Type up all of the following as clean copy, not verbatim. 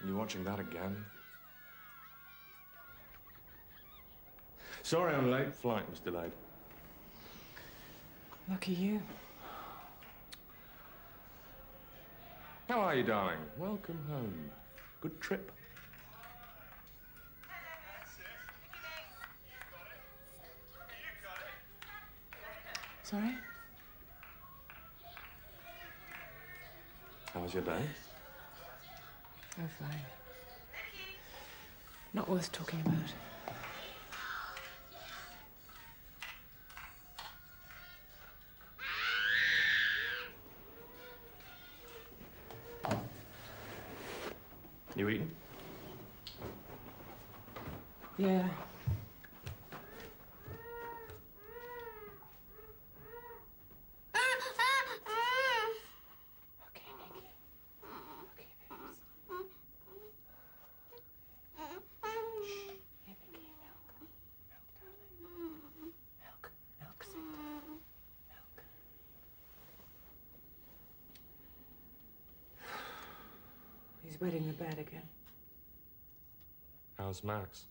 You watching that again? Sorry I'm late. Flight was delayed. Lucky you. How are you, darling? Welcome home. Good trip? Sorry? How was your day? Oh, fine. Not worth talking about. You eating? Yeah. He's wetting the bed again. How's Max?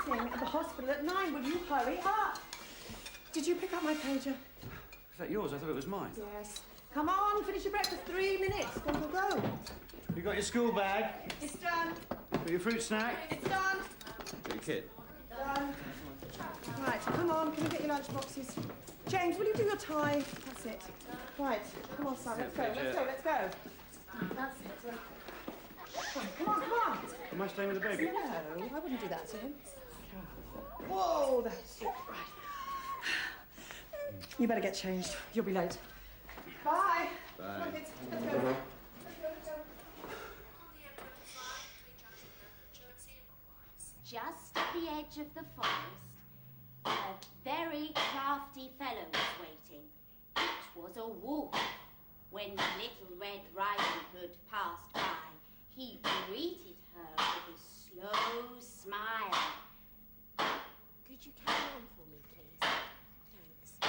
At the hospital at 9. Will you hurry up? Did you pick up my pager? Is that yours? I thought it was mine. Yes. Come on, finish your breakfast. 3 minutes. Go, go, go. You got your school bag? It's done. Got your fruit snack? It's done. Got your kit? Done. Right, come on. Can you get your lunch boxes? James, will you do your tie? That's it. Right, come on, son. Let's go. Let's go. Let's go. That's it. Right, come on, come on. Am I staying with the baby? No, I wouldn't do that to him. Whoa, that's it. Right. You better get changed. You'll be late. Bye. Bye. Come on, kids. Let's go. Let's go, let's go. Just at the edge of the forest, a very crafty fellow was waiting. It was a wolf. When Little Red Riding Hood passed by, he greeted her with a slow smile. Could you carry on for me, please? Thanks.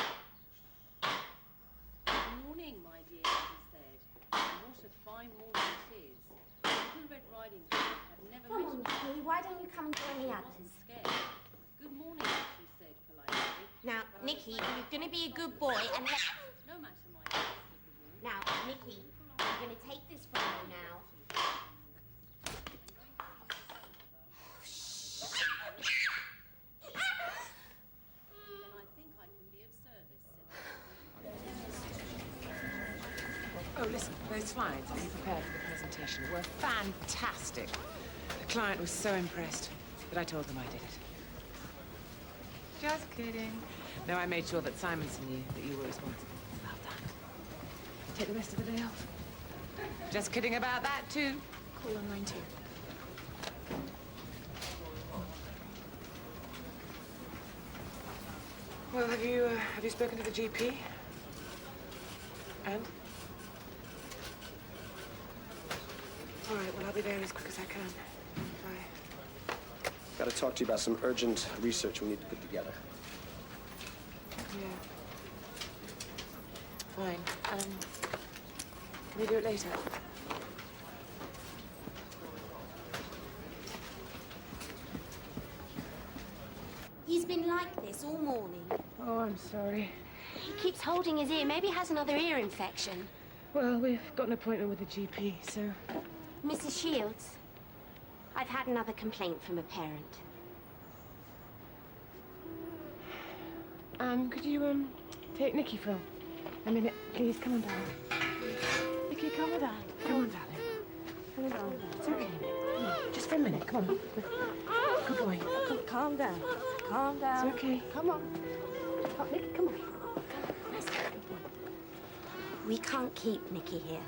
Good morning, my dear, he said. And what a fine morning it is. Little Red Riding Hood had never Come on, met Nikki, why don't you come and join the others? scared. Good morning, she said politely. Now, Nikki, you're going to be a good boy and let... No matter, my dear, said the woman. Now, Nikki, I'm going to take this from you now. Then I think I can be of service, said Oh, listen, those slides that you prepared for the presentation were fantastic. The client was so impressed that I told them I did it. Just kidding. No, I made sure that Simonson knew that you were responsible. Well done. Take the rest of the day off. Just kidding about that, too. Call on line 2. Well, have you spoken to the GP? And? All right, well, I'll be there as quick as I can. Bye. Got to talk to you about some urgent research we need to put together. Yeah. Fine. Can we do it later? He's been like this all morning. Oh, I'm sorry. He keeps holding his ear. Maybe he has another ear infection. Well, we've got an appointment with the GP, so... Mrs. Shields, I've had another complaint from a parent. Could you, take Nikki for a minute, please? Come on, darling. Nikki, come on, darling. Come on, darling. Come on, darling. It's okay. Come on. Just for a minute. Come on. Good boy. Calm down. Calm down. It's okay. Come on. Oh, Nikki, come on. Let's go. We can't keep Nikki here.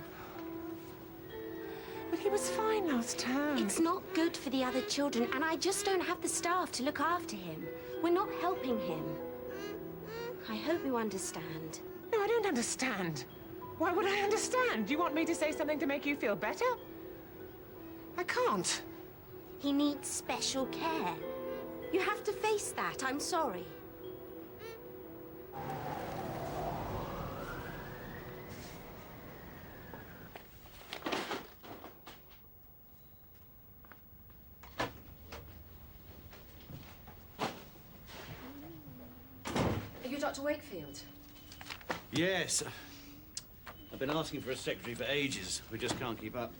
But he was fine last term. It's not good for the other children, and I just don't have the staff to look after him. We're not helping him. I hope you understand. No, I don't understand. Why would I understand? You want me to say something to make you feel better? I can't. He needs special care. You have to face that. I'm sorry. Are you Dr. Wakefield? Yes. I've been asking for a secretary for ages. We just can't keep up.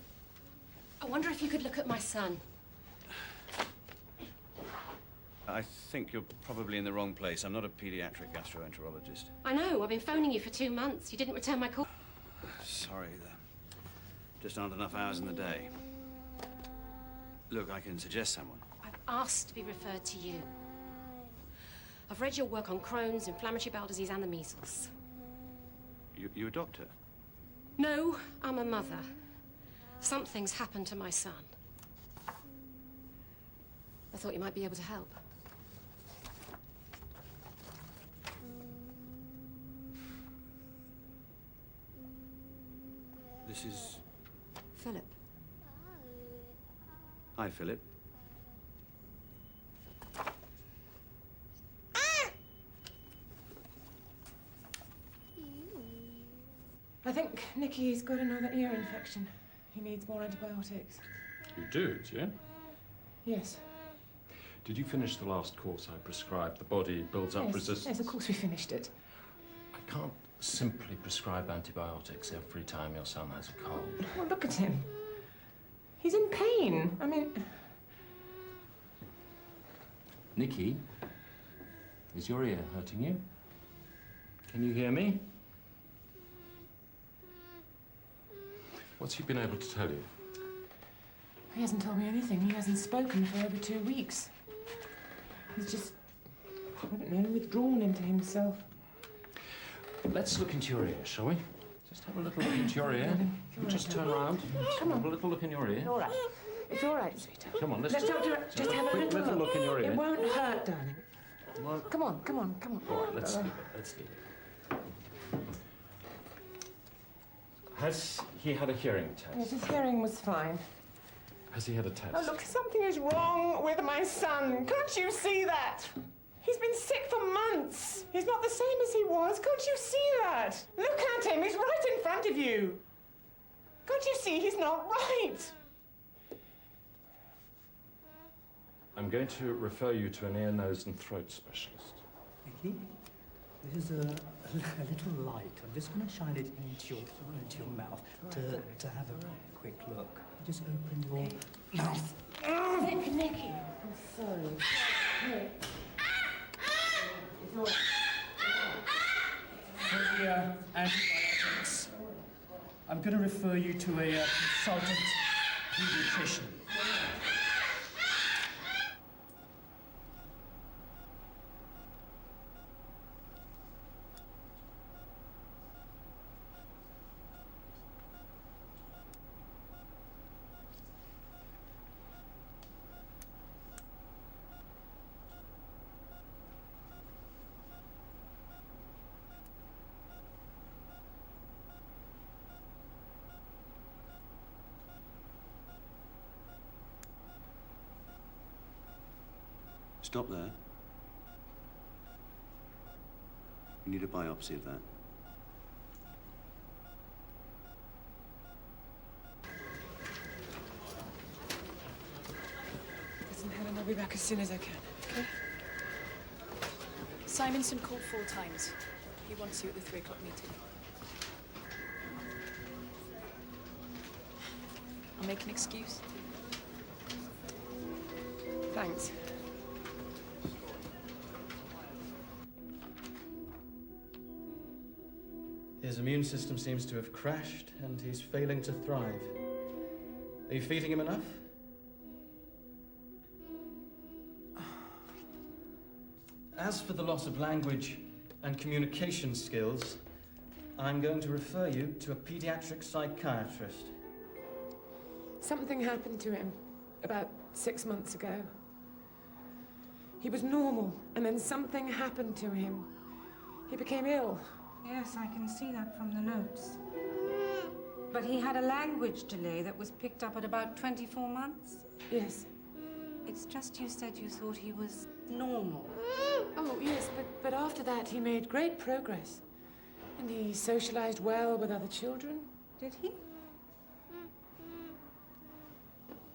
I wonder if you could look at my son. I think you're probably in the wrong place. I'm not a pediatric gastroenterologist. I know, I've been phoning you for 2 months. You didn't return my call. Sorry, there just aren't enough hours in the day. Look, I can suggest someone. I've asked to be referred to you. I've read your work on Crohn's, inflammatory bowel disease, and the measles. You're a doctor? No, I'm a mother. Something's happened to my son. I thought you might be able to help. This is... Philip. Hi, Philip. I think Nicky's got another ear infection. He needs more antibiotics. You do, yeah? Yes. Did you finish the last course I prescribed? The body builds up resistance. Yes, of course we finished it. I can't simply prescribe antibiotics every time your son has a cold. Well, look at him. He's in pain. I mean... Nicky, is your ear hurting you? Can you hear me? What's he been able to tell you? He hasn't told me anything. He hasn't spoken for over 2 weeks. He's just, I don't know, withdrawn into himself. Let's look into your ear, shall we? Just have a little look into your ear. You just turn around. Come on. Have a little look in your ear. It's all right. It's all right, sweetheart. Come on, let's Don't do it. Just have a quick little look in your ear. It won't hurt, darling. Well, Come on, come on, come on. all right, let's leave it. Let's leave it. Has he had a hearing Yes, test? his hearing was fine. Has he had a test? Oh, look, something is wrong with my son. Can't you see that? He's been sick for months. He's not the same as he was. Can't you see that? Look at him. He's right in front of you. Can't you see he's not right? I'm going to refer you to an ear, nose and throat specialist. Vicky, this is a little light. I'm just going to shine it into your mouth to have a quick look. Just open your mouth. Nicky. I'm sorry. Here. For the antibiotics, I'm going to refer you to a consultant pediatrician. Stop there. You need a biopsy of that. Listen, Helen, I'll be back as soon as I can, okay? Simonson called 4 times. He wants you at the 3 o'clock meeting. I'll make an excuse. Thanks. His immune system seems to have crashed, and he's failing to thrive. Are you feeding him enough? As for the loss of language and communication skills, I'm going to refer you to a pediatric psychiatrist. Something happened to him about 6 months ago. He was normal, and then something happened to him. He became ill. Yes, I can see that from the notes. But he had a language delay that was picked up at about 24 months? Yes. It's just you said you thought he was normal. Oh, yes, but after that he made great progress. And he socialized well with other children. Did he?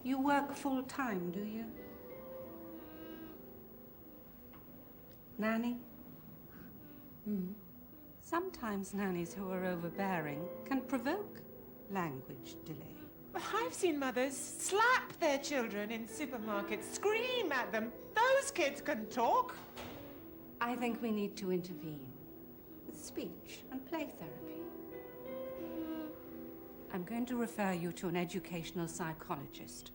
You work full-time, do you? Nanny? Sometimes nannies who are overbearing can provoke language delay. I've seen mothers slap their children in supermarkets, scream at them. Those kids can talk. I think we need to intervene with speech and play therapy. I'm going to refer you to an educational psychologist.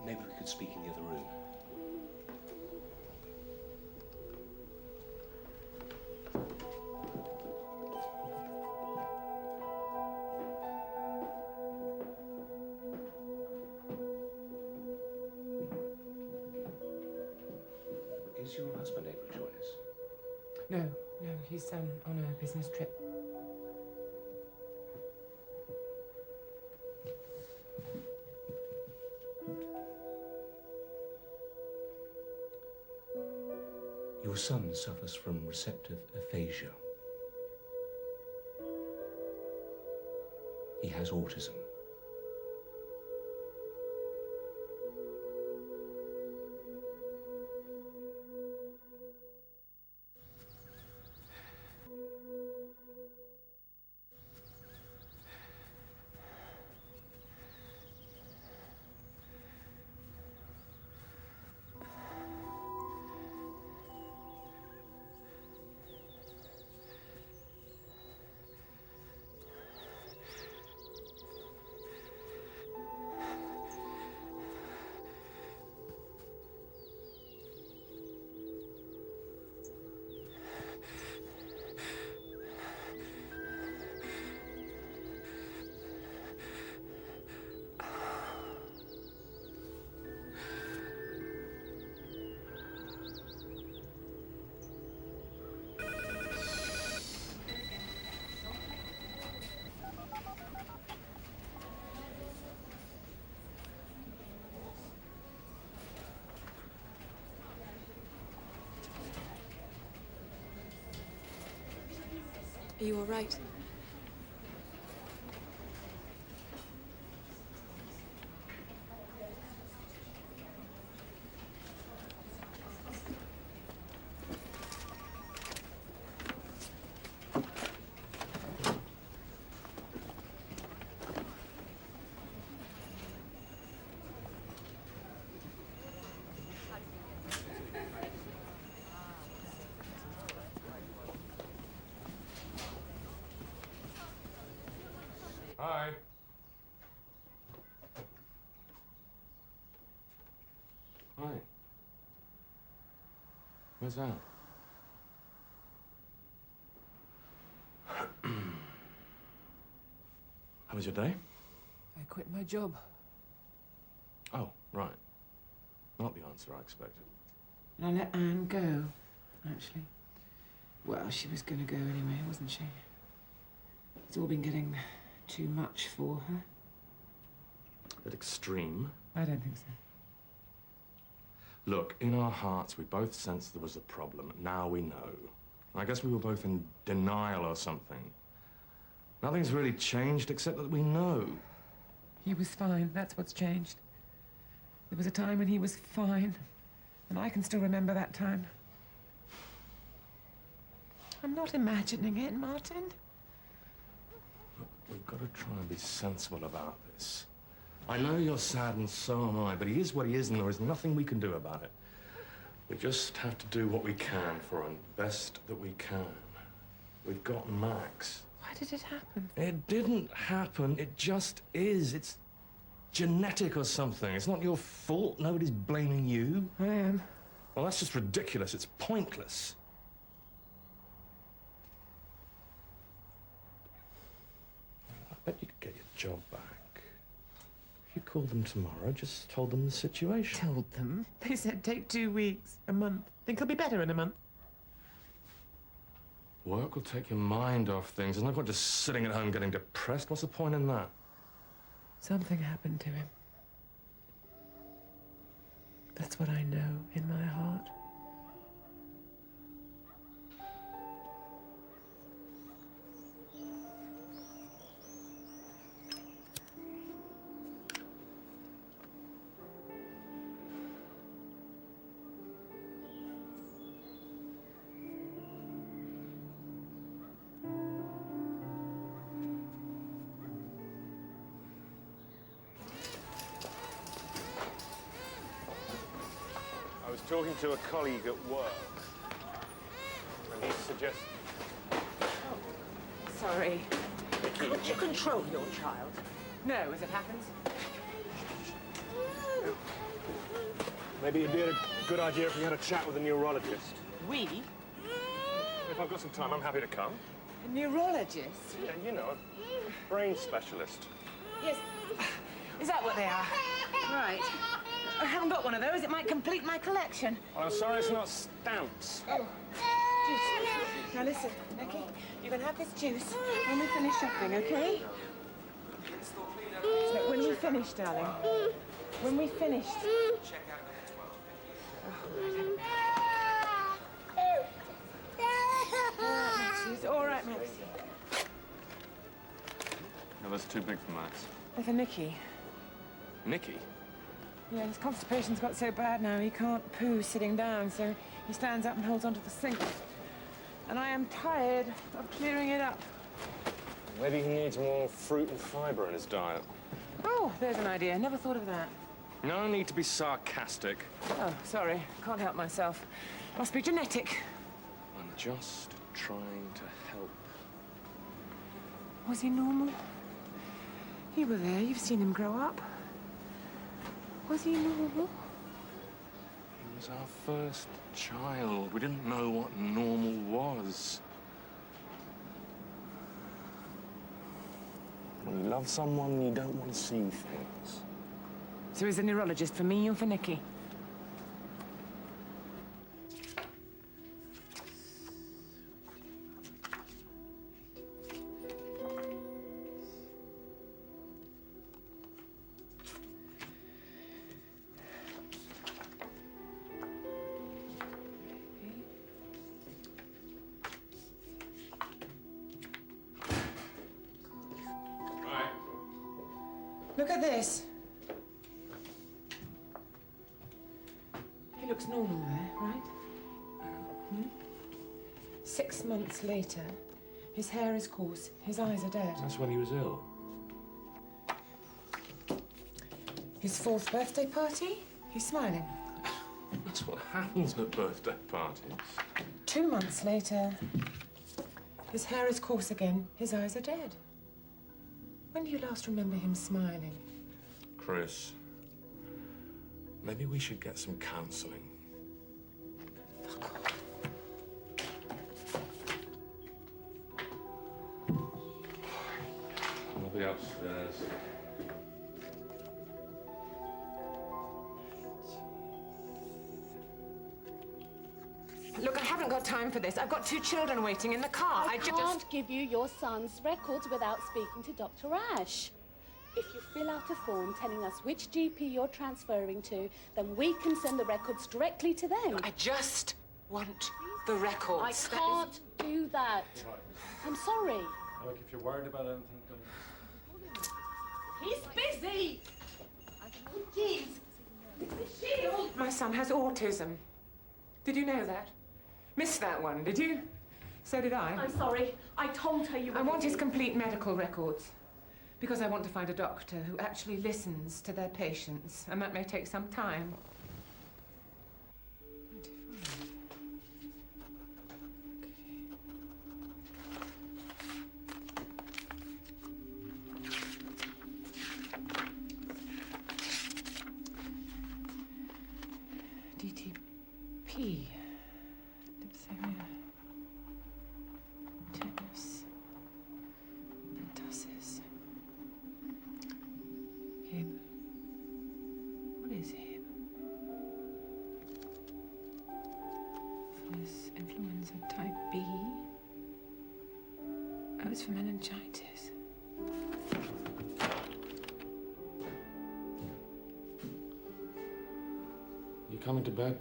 Maybe we could speak in the other room. Is your husband able to join us? No, he's on a business trip. Your son suffers from receptive aphasia. He has autism. you all right? Hi. Hi. Where's that? How was your day? I quit my job. Oh, right. Not the answer I expected. And I let Anne go, actually. Well, she was going to go anyway, wasn't she? It's all been getting too much for her. A bit extreme. I don't think so. Look, in our hearts, we both sensed there was a problem. Now we know. I guess we were both in denial or something. Nothing's really changed except that we know. He was fine. That's what's changed. There was a time when he was fine. And I can still remember that time. I'm not imagining it, Martin. Look, we've got to try and be sensible about this. I know you're sad and so am I, but he is what he is and there is nothing we can do about it. We just have to do what we can for him, best that we can. We've got Max. Why did it happen? It didn't happen, it just is. It's genetic or something. It's not your fault. Nobody's blaming you. I am. Well, that's just ridiculous. It's pointless. I bet you could get your job back. If you called them tomorrow, just told them the situation. Told them? They said take 2 weeks, a month. Think he'll be better in a month? Work will take your mind off things. There's no point just sitting at home getting depressed. What's the point in that? Something happened to him. That's what I know in my heart. I was talking to a colleague at work, and he suggests... Sorry. Can't you control your child? No, as it happens. Maybe it'd be a good idea if we had a chat with a neurologist. We? If I've got some time, I'm happy to come. A neurologist? Yeah, you know, a brain specialist. Yes. Is that what they are? Right. I haven't got one of those. It might complete my collection. Well, I'm sorry it's not stamps. Oh. Juice. Now listen, Nicky, you can have this juice when we finish shopping, okay? So when we finish, darling. When we finished. Check out number 12. All right, Max. No, that's too big for Max. They're for Nicky. Nicky? Yeah, his constipation's got so bad now he can't poo sitting down, so he stands up and holds onto the sink. And I am tired of clearing it up. Maybe he needs more fruit and fibre in his diet. Oh, there's an idea. Never thought of that. No need to be sarcastic. Oh, sorry. Can't help myself. Must be genetic. I'm just trying to help. Was he normal? You were there. You've seen him grow up. Was he normal? He was our first child. We didn't know what normal was. When you love someone, you don't want to see things. So is the neurologist for me or for Nicky? Look at this. He looks normal there, right? Hmm? 6 months later, his hair is coarse, his eyes are dead. That's when he was ill. His 4th birthday party, he's smiling. That's what happens at birthday parties. 2 months later, his hair is coarse again, his eyes are dead. When do you last remember him smiling? Chris, maybe we should get some counselling. I'll be upstairs. Look, I haven't got time for this. I've got 2 children waiting in the car. I can't give you your son's records without speaking to Dr. Ash. If you fill out a form telling us which GP you're transferring to, then we can send the records directly to them. I just want the records. I can't do that. I'm sorry. Look, if you're worried about anything, don't... He's busy. Jeez. The shield. My son has autism. Did you know that? Missed that one, did you? So did I. I'm sorry. I told her you were I want busy. his complete medical records. Because I want to find a doctor who actually listens to their patients, and that may take some time. DTP. Diphtheria. Tetanus. Pertussis. Hib. What is Hib? Is influenza type B. Oh, it's for meningitis. You coming to bed?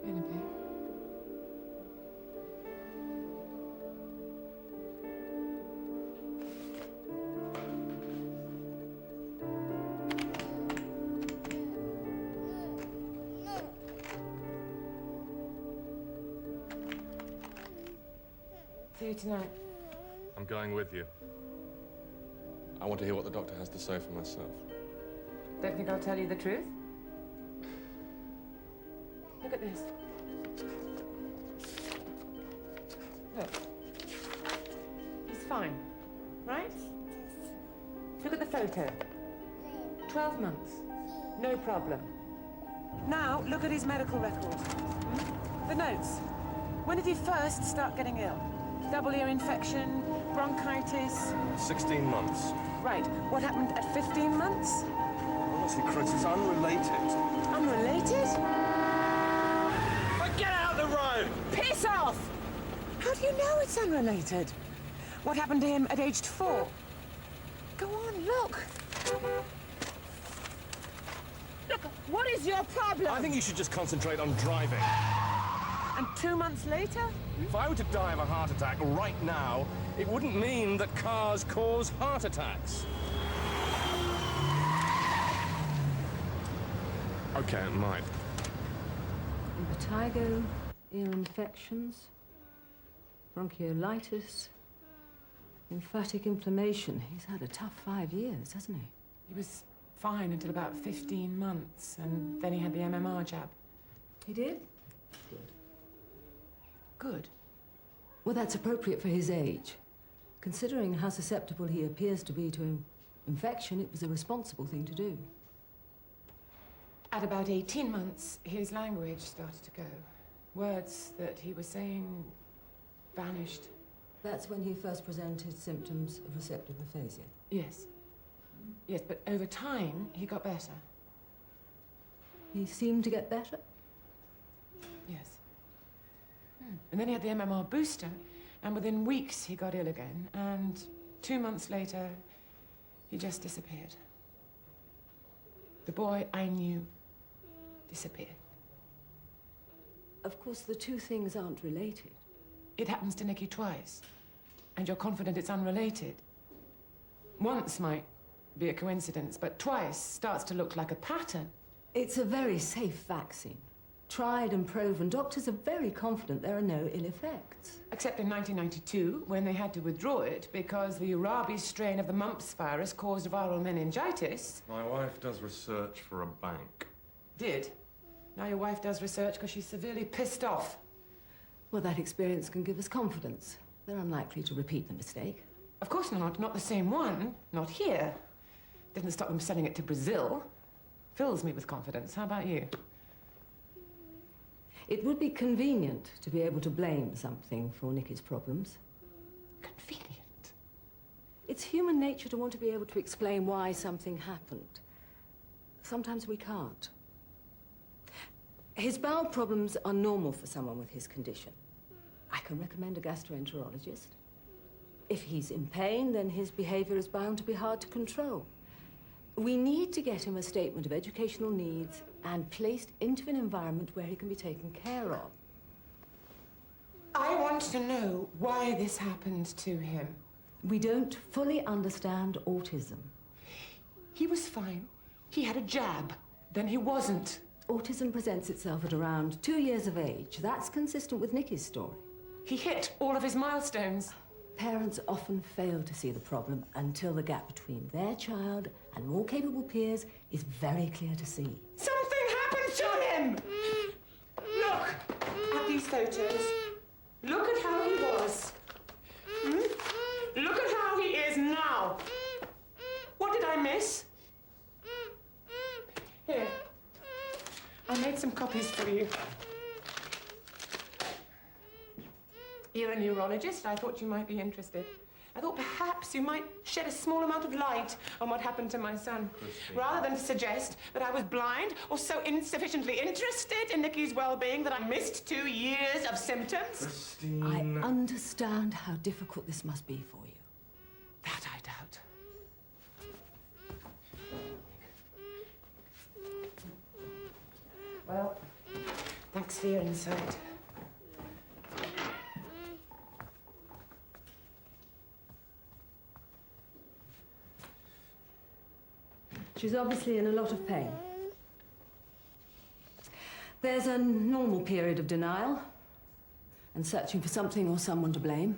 In a bit. See you tonight. I'm going with you. I want to hear what the doctor has to say for myself. Don't think I'll tell you the truth? Look at this. Look. He's fine, right? Look at the photo. 12 months. No problem. Now, look at his medical records. The notes. When did he first start getting ill? Double ear infection, bronchitis? 16 months. Right. What happened at 15 months? Honestly, Chris, it's unrelated. Unrelated? But get out of the road! Piss off! How do you know it's unrelated? What happened to him at age 4? Go on, look. Look, what is your problem? I think you should just concentrate on driving. And 2 months later? If I were to die of a heart attack right now, it wouldn't mean that cars cause heart attacks. Okay, it might. Vertigo, ear infections, bronchiolitis, lymphatic inflammation. He's had a tough 5 years, hasn't he? He was fine until about 15 months, and then he had the MMR jab. He did? Good. Good. Well, that's appropriate for his age. Considering how susceptible he appears to be to infection, it was a responsible thing to do. At about 18 months, his language started to go. Words that he was saying vanished. That's when he first presented symptoms of receptive aphasia. Yes. Yes, but over time, he got better. He seemed to get better? Yes. And then he had the MMR booster, and within weeks, he got ill again. And 2 months later, he just disappeared. The boy I knew disappeared. Of course, the two things aren't related. It happens to Nicky twice. And you're confident it's unrelated? Once might be a coincidence, but twice starts to look like a pattern. It's a very safe vaccine. Tried and proven. Doctors are very confident there are no ill effects. Except in 1992, when they had to withdraw it because the rabies strain of the mumps virus caused viral meningitis. My wife does research for a bank. Did. Now your wife does research because she's severely pissed off. Well, that experience can give us confidence. They're unlikely to repeat the mistake. Of course not. Not the same one. Not here. Didn't stop them selling it to Brazil. Fills me with confidence. How about you? It would be convenient to be able to blame something for Nicky's problems. Convenient? It's human nature to want to be able to explain why something happened. Sometimes we can't. His bowel problems are normal for someone with his condition. I can recommend a gastroenterologist. If he's in pain, then his behavior is bound to be hard to control. We need to get him a statement of educational needs and placed into an environment where he can be taken care of. I want to know why this happened to him. We don't fully understand autism. He was fine. He had a jab. Then he wasn't. Autism presents itself at around 2 years of age. That's consistent with Nicky's story. He hit all of his milestones. Parents often fail to see the problem until the gap between their child and more capable peers is very clear to see. Something happened to him! Look at these photos. Look at how he was. Look at how he is now. What did I miss? Here. I made some copies for you. You're a neurologist. I thought you might be interested. I thought perhaps you might shed a small amount of light on what happened to my son. Christine. Rather than to suggest that I was blind or so insufficiently interested in Nicky's well-being that I missed 2 years of symptoms. Christine. I understand how difficult this must be for you. That I doubt. Well, thanks for your insight. She's obviously in a lot of pain. There's a normal period of denial and searching for something or someone to blame.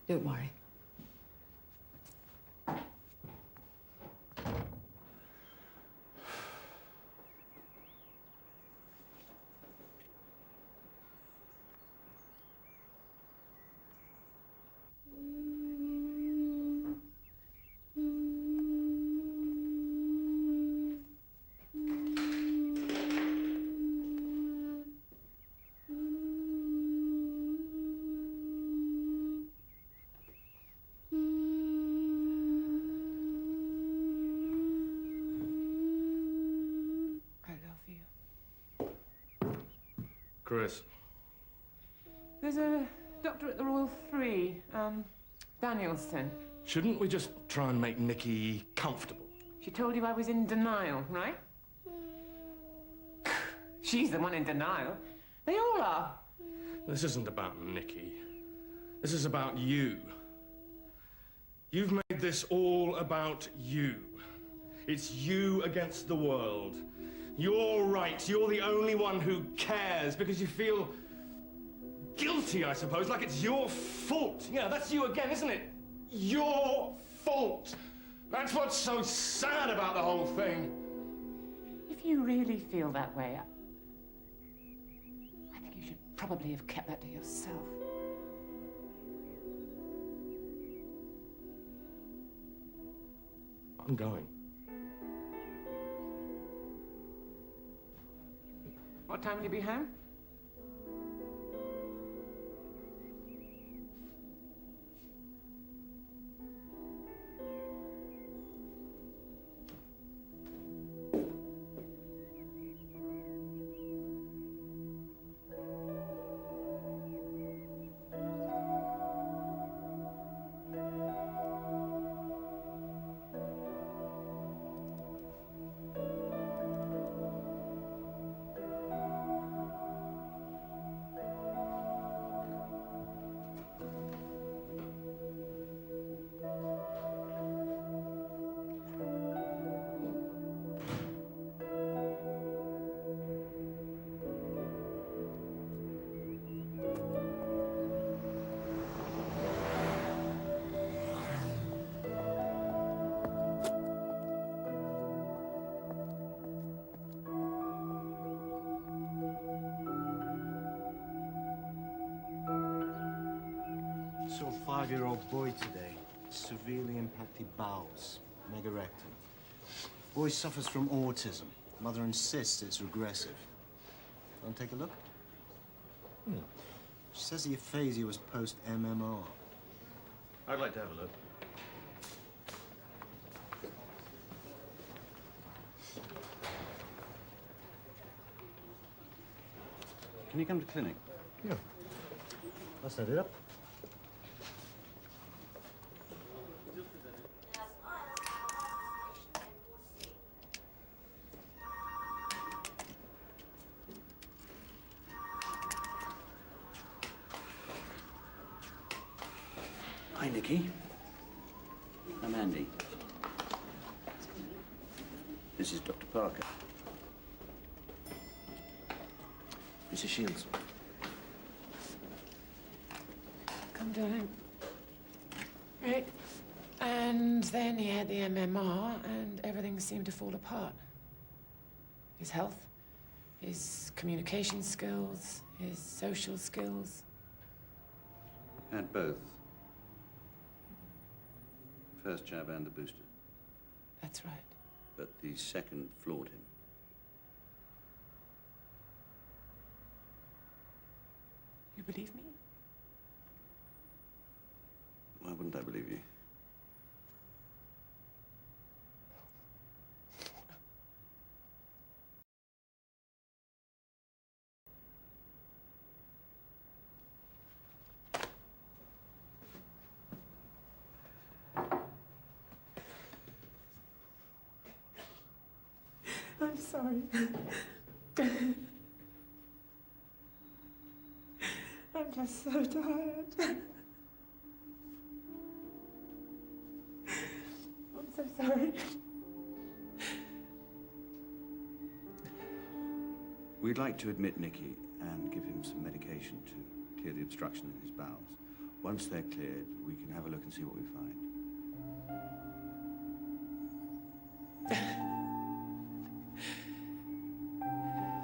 Don't worry. Chris. There's a doctor at the Royal Free, Danielson. Shouldn't we just try and make Nicky comfortable? She told you I was in denial, right? She's the one in denial. They all are. This isn't about Nicky. This is about you. You've made this all about you. It's you against the world. You're right. You're the only one who cares because you feel guilty, I suppose, like it's your fault. Yeah, that's you again, isn't it? Your fault. That's what's so sad about the whole thing. If you really feel that way, I think you should probably have kept that to yourself. I'm going. What time will you be home? 5-year-old boy today. Severely impacted bowels, megarectum. Boy suffers from autism. Mother insists it's regressive. Want to take a look? She says the aphasia was post-MMR. I'd like to have a look. Can you come to clinic? Yeah. I'll set it up. Hi, Nikki. I'm Andy. This is Dr. Parker. Mrs. Shields. Come, darling. Right. And then he had the MMR, and everything seemed to fall apart. His health, his communication skills, his social skills. Had both. First jab and the booster. That's right. But the second floored him. You believe me? Why wouldn't I believe you? I'm sorry. I'm just so tired. I'm so sorry. We'd like to admit Nicky and give him some medication to clear the obstruction in his bowels. Once they're cleared, we can have a look and see what we find.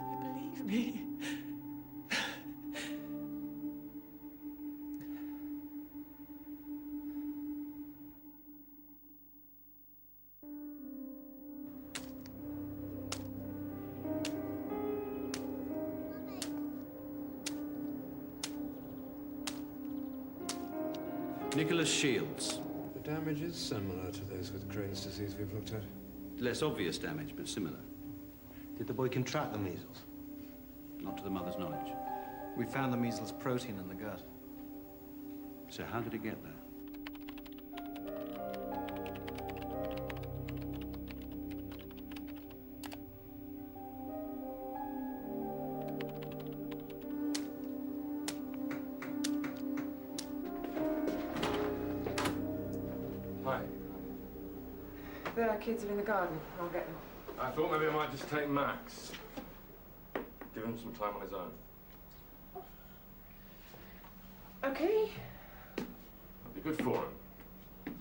You believe me? Nicholas Shields. The damage is similar to those with Crohn's disease we've looked at. Less obvious damage, but similar. Did the boy contract the measles? Not to the mother's knowledge. We found the measles protein in the gut. So how did it get there? Hi. The kids are in the garden. I'll get them. I thought maybe I might just take Max. Give him some time on his own. Okay. That'd be good for him.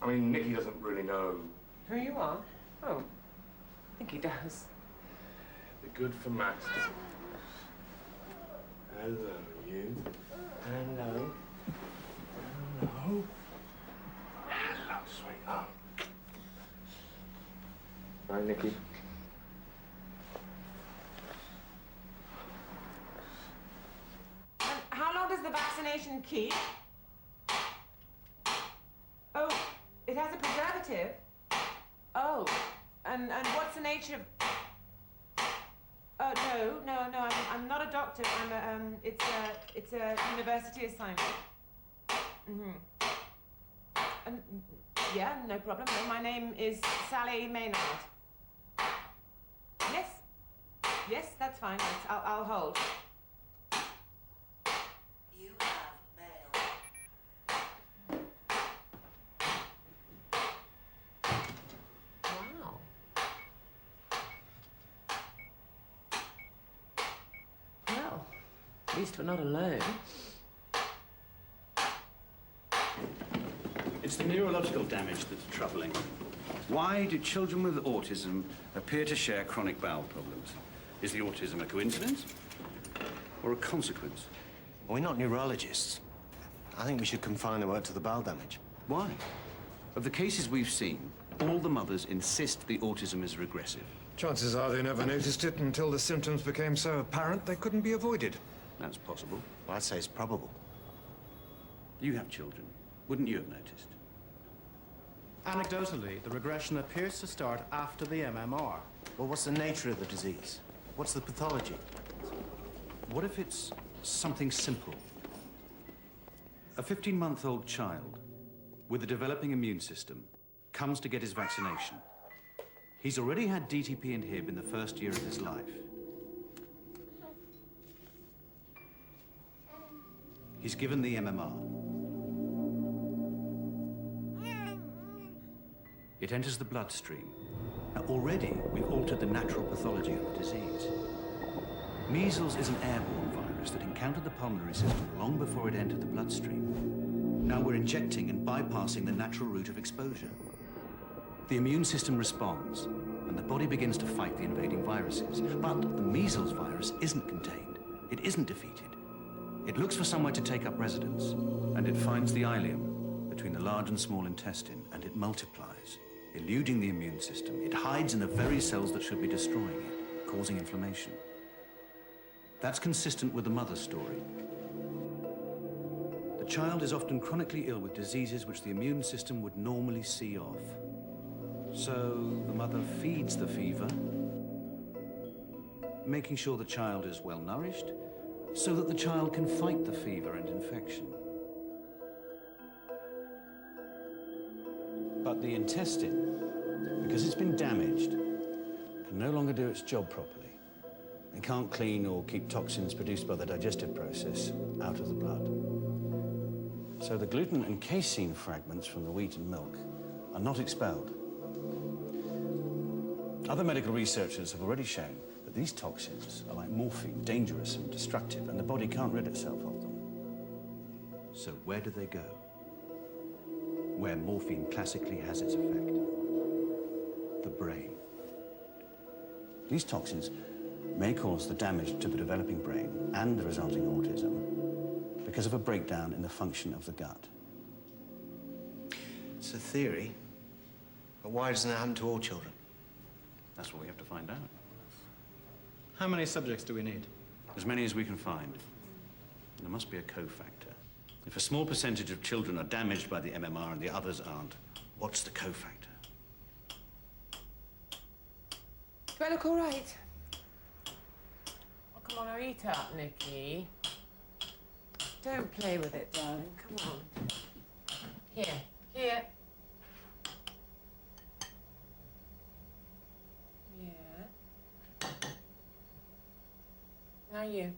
I mean, Nicky doesn't really know. Who you are? Oh, I think he does. Be good for Max. Hello, you. Hello. Hello. Hello, sweetheart. Hi, Nicky. And how long does the vaccination keep? Oh, it has a preservative. Oh, and what's the nature of? Oh no, I'm not a doctor. I'm a it's a university assignment. Yeah, no problem. No, my name is Sally Maynard. Yes, that's fine. I'll hold. You have mail. Wow. Well, at least we're not alone. It's the neurological damage that's troubling. Why do children with autism appear to share chronic bowel problems? Is the autism a coincidence or a consequence? We're not neurologists. I think we should confine the work to the bowel damage. Why? Of the cases we've seen, all the mothers insist the autism is regressive. Chances are they never noticed it until the symptoms became so apparent they couldn't be avoided. That's possible. Well, I'd say it's probable. You have children. Wouldn't you have noticed? Anecdotally, the regression appears to start after the MMR. Well, what's the nature of the disease? What's the pathology? What if it's something simple? A 15-month-old child with a developing immune system comes to get his vaccination. He's already had DTP and Hib in the first year of his life. He's given the MMR. It enters the bloodstream. Now, already, we've altered the natural pathology of the disease. Measles is an airborne virus that encountered the pulmonary system long before it entered the bloodstream. Now we're injecting and bypassing the natural route of exposure. The immune system responds, and the body begins to fight the invading viruses. But the measles virus isn't contained. It isn't defeated. It looks for somewhere to take up residence, and it finds the ileum between the large and small intestine, and it multiplies, eluding the immune system. It hides in the very cells that should be destroying it, causing inflammation. That's consistent with the mother's story. The child is often chronically ill with diseases which the immune system would normally see off. So the mother feeds the fever, making sure the child is well nourished, so that the child can fight the fever and infection. But the intestine, because it's been damaged, can no longer do its job properly. It can't clean or keep toxins produced by the digestive process out of the blood. So the gluten and casein fragments from the wheat and milk are not expelled. Other medical researchers have already shown that these toxins are like morphine, dangerous and destructive, and the body can't rid itself of them. So where do they go? Where morphine classically has its effect. The brain. These toxins may cause the damage to the developing brain and the resulting autism because of a breakdown in the function of the gut. It's a theory, but why doesn't it happen to all children? That's what we have to find out. How many subjects do we need? As many as we can find. There must be a cofactor. If a small percentage of children are damaged by the MMR and the others aren't, what's the cofactor? Do I look all right? Oh, come on, now eat up, Nikki. Don't play with it, darling. Come on. Here, here. Yeah. Now you.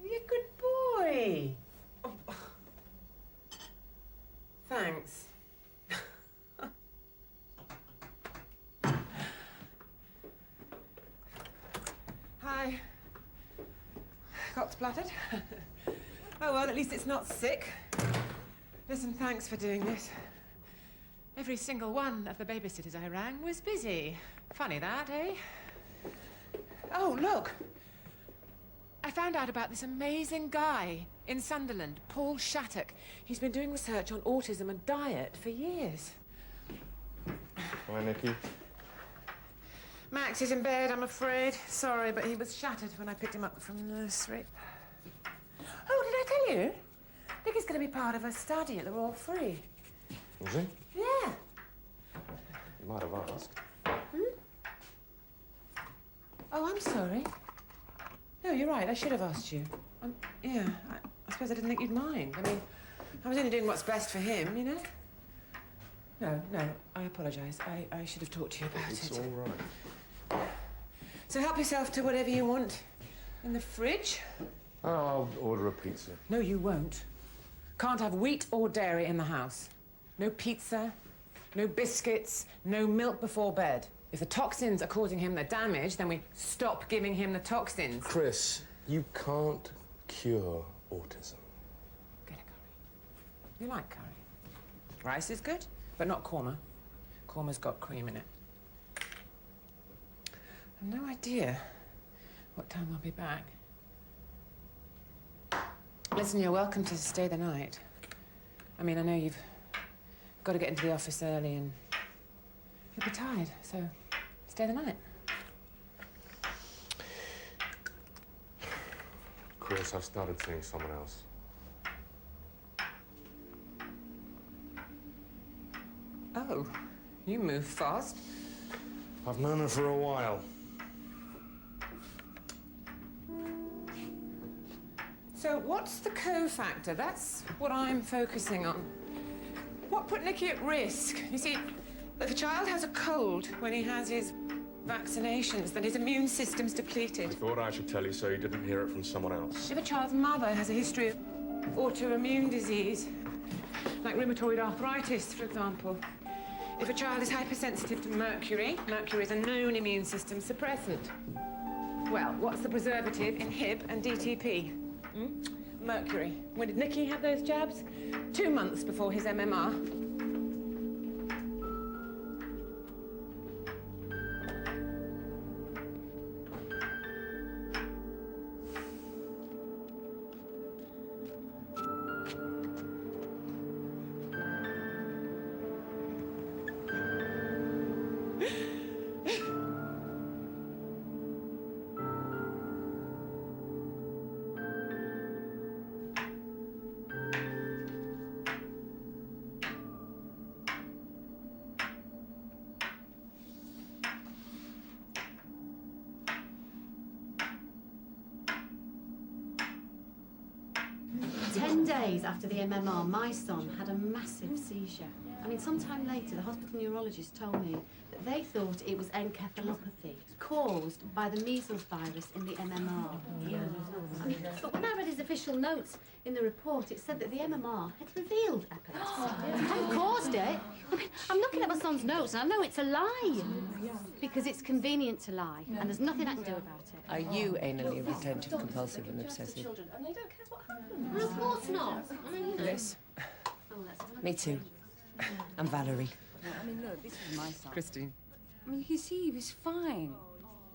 You're a good boy. Oh. Thanks. Hi. Got splattered? Oh, well, at least it's not sick. Listen, thanks for doing this. Every single one of the babysitters I rang was busy. Funny that, eh? Oh, look. I found out about this amazing guy in Sunderland, Paul Shattuck. He's been doing research on autism and diet for years. Hi, Nikki. Max is in bed, I'm afraid. Sorry, but he was shattered when I picked him up from the nursery. Oh, did I tell you? Nicky's going to be part of a study at the Royal Free. Is he? Yeah. You might have asked. Oh, I'm sorry. No, you're right. I should have asked you. Yeah, I suppose I didn't think you'd mind. I mean, I was only doing what's best for him, you know? No, I apologise. I should have talked to you about it. It's all right. So help yourself to whatever you want. In the fridge? Oh, I'll order a pizza. No, you won't. Can't have wheat or dairy in the house. No pizza, no biscuits, no milk before bed. If the toxins are causing him the damage, then we stop giving him the toxins. Chris, you can't cure autism. Get a curry. You like curry? Rice is good, but not korma. Korma's got cream in it. I've no idea what time I'll be back. Listen, you're welcome to stay the night. I mean, I know you've got to get into the office early and you'll be tired, so stay the night. Chris, I've started seeing someone else. Oh, you move fast. I've known her for a while. So what's the co-factor? That's what I'm focusing on. What put Nicky at risk? You see, if a child has a cold when he has his vaccinations, then his immune system's depleted. I thought I should tell you so you didn't hear it from someone else. If a child's mother has a history of autoimmune disease, like rheumatoid arthritis, for example. If a child is hypersensitive to mercury, mercury is a known immune system suppressant. Well, what's the preservative in Hib and DTP? Mercury. When did Nicky have those jabs? 2 months before his MMR. Days after the MMR, my son had a massive seizure. I mean, sometime later, the hospital neurologist told me that they thought it was encephalopathy caused by the measles virus in the MMR. But when I read his official notes in the report, it said that the MMR had revealed epilepsy. It hadn't caused it. I mean, I'm looking at my son's notes and I know it's a lie. Because it's convenient to lie, and there's nothing I can do about it. Are you anally retentive, compulsive and obsessive? And they don't care what happens. Well, of course not. I mean, you know. Yes. Me too. I'm Valerie. I mean, look, this is my son. Christine. I mean, you can see he was fine.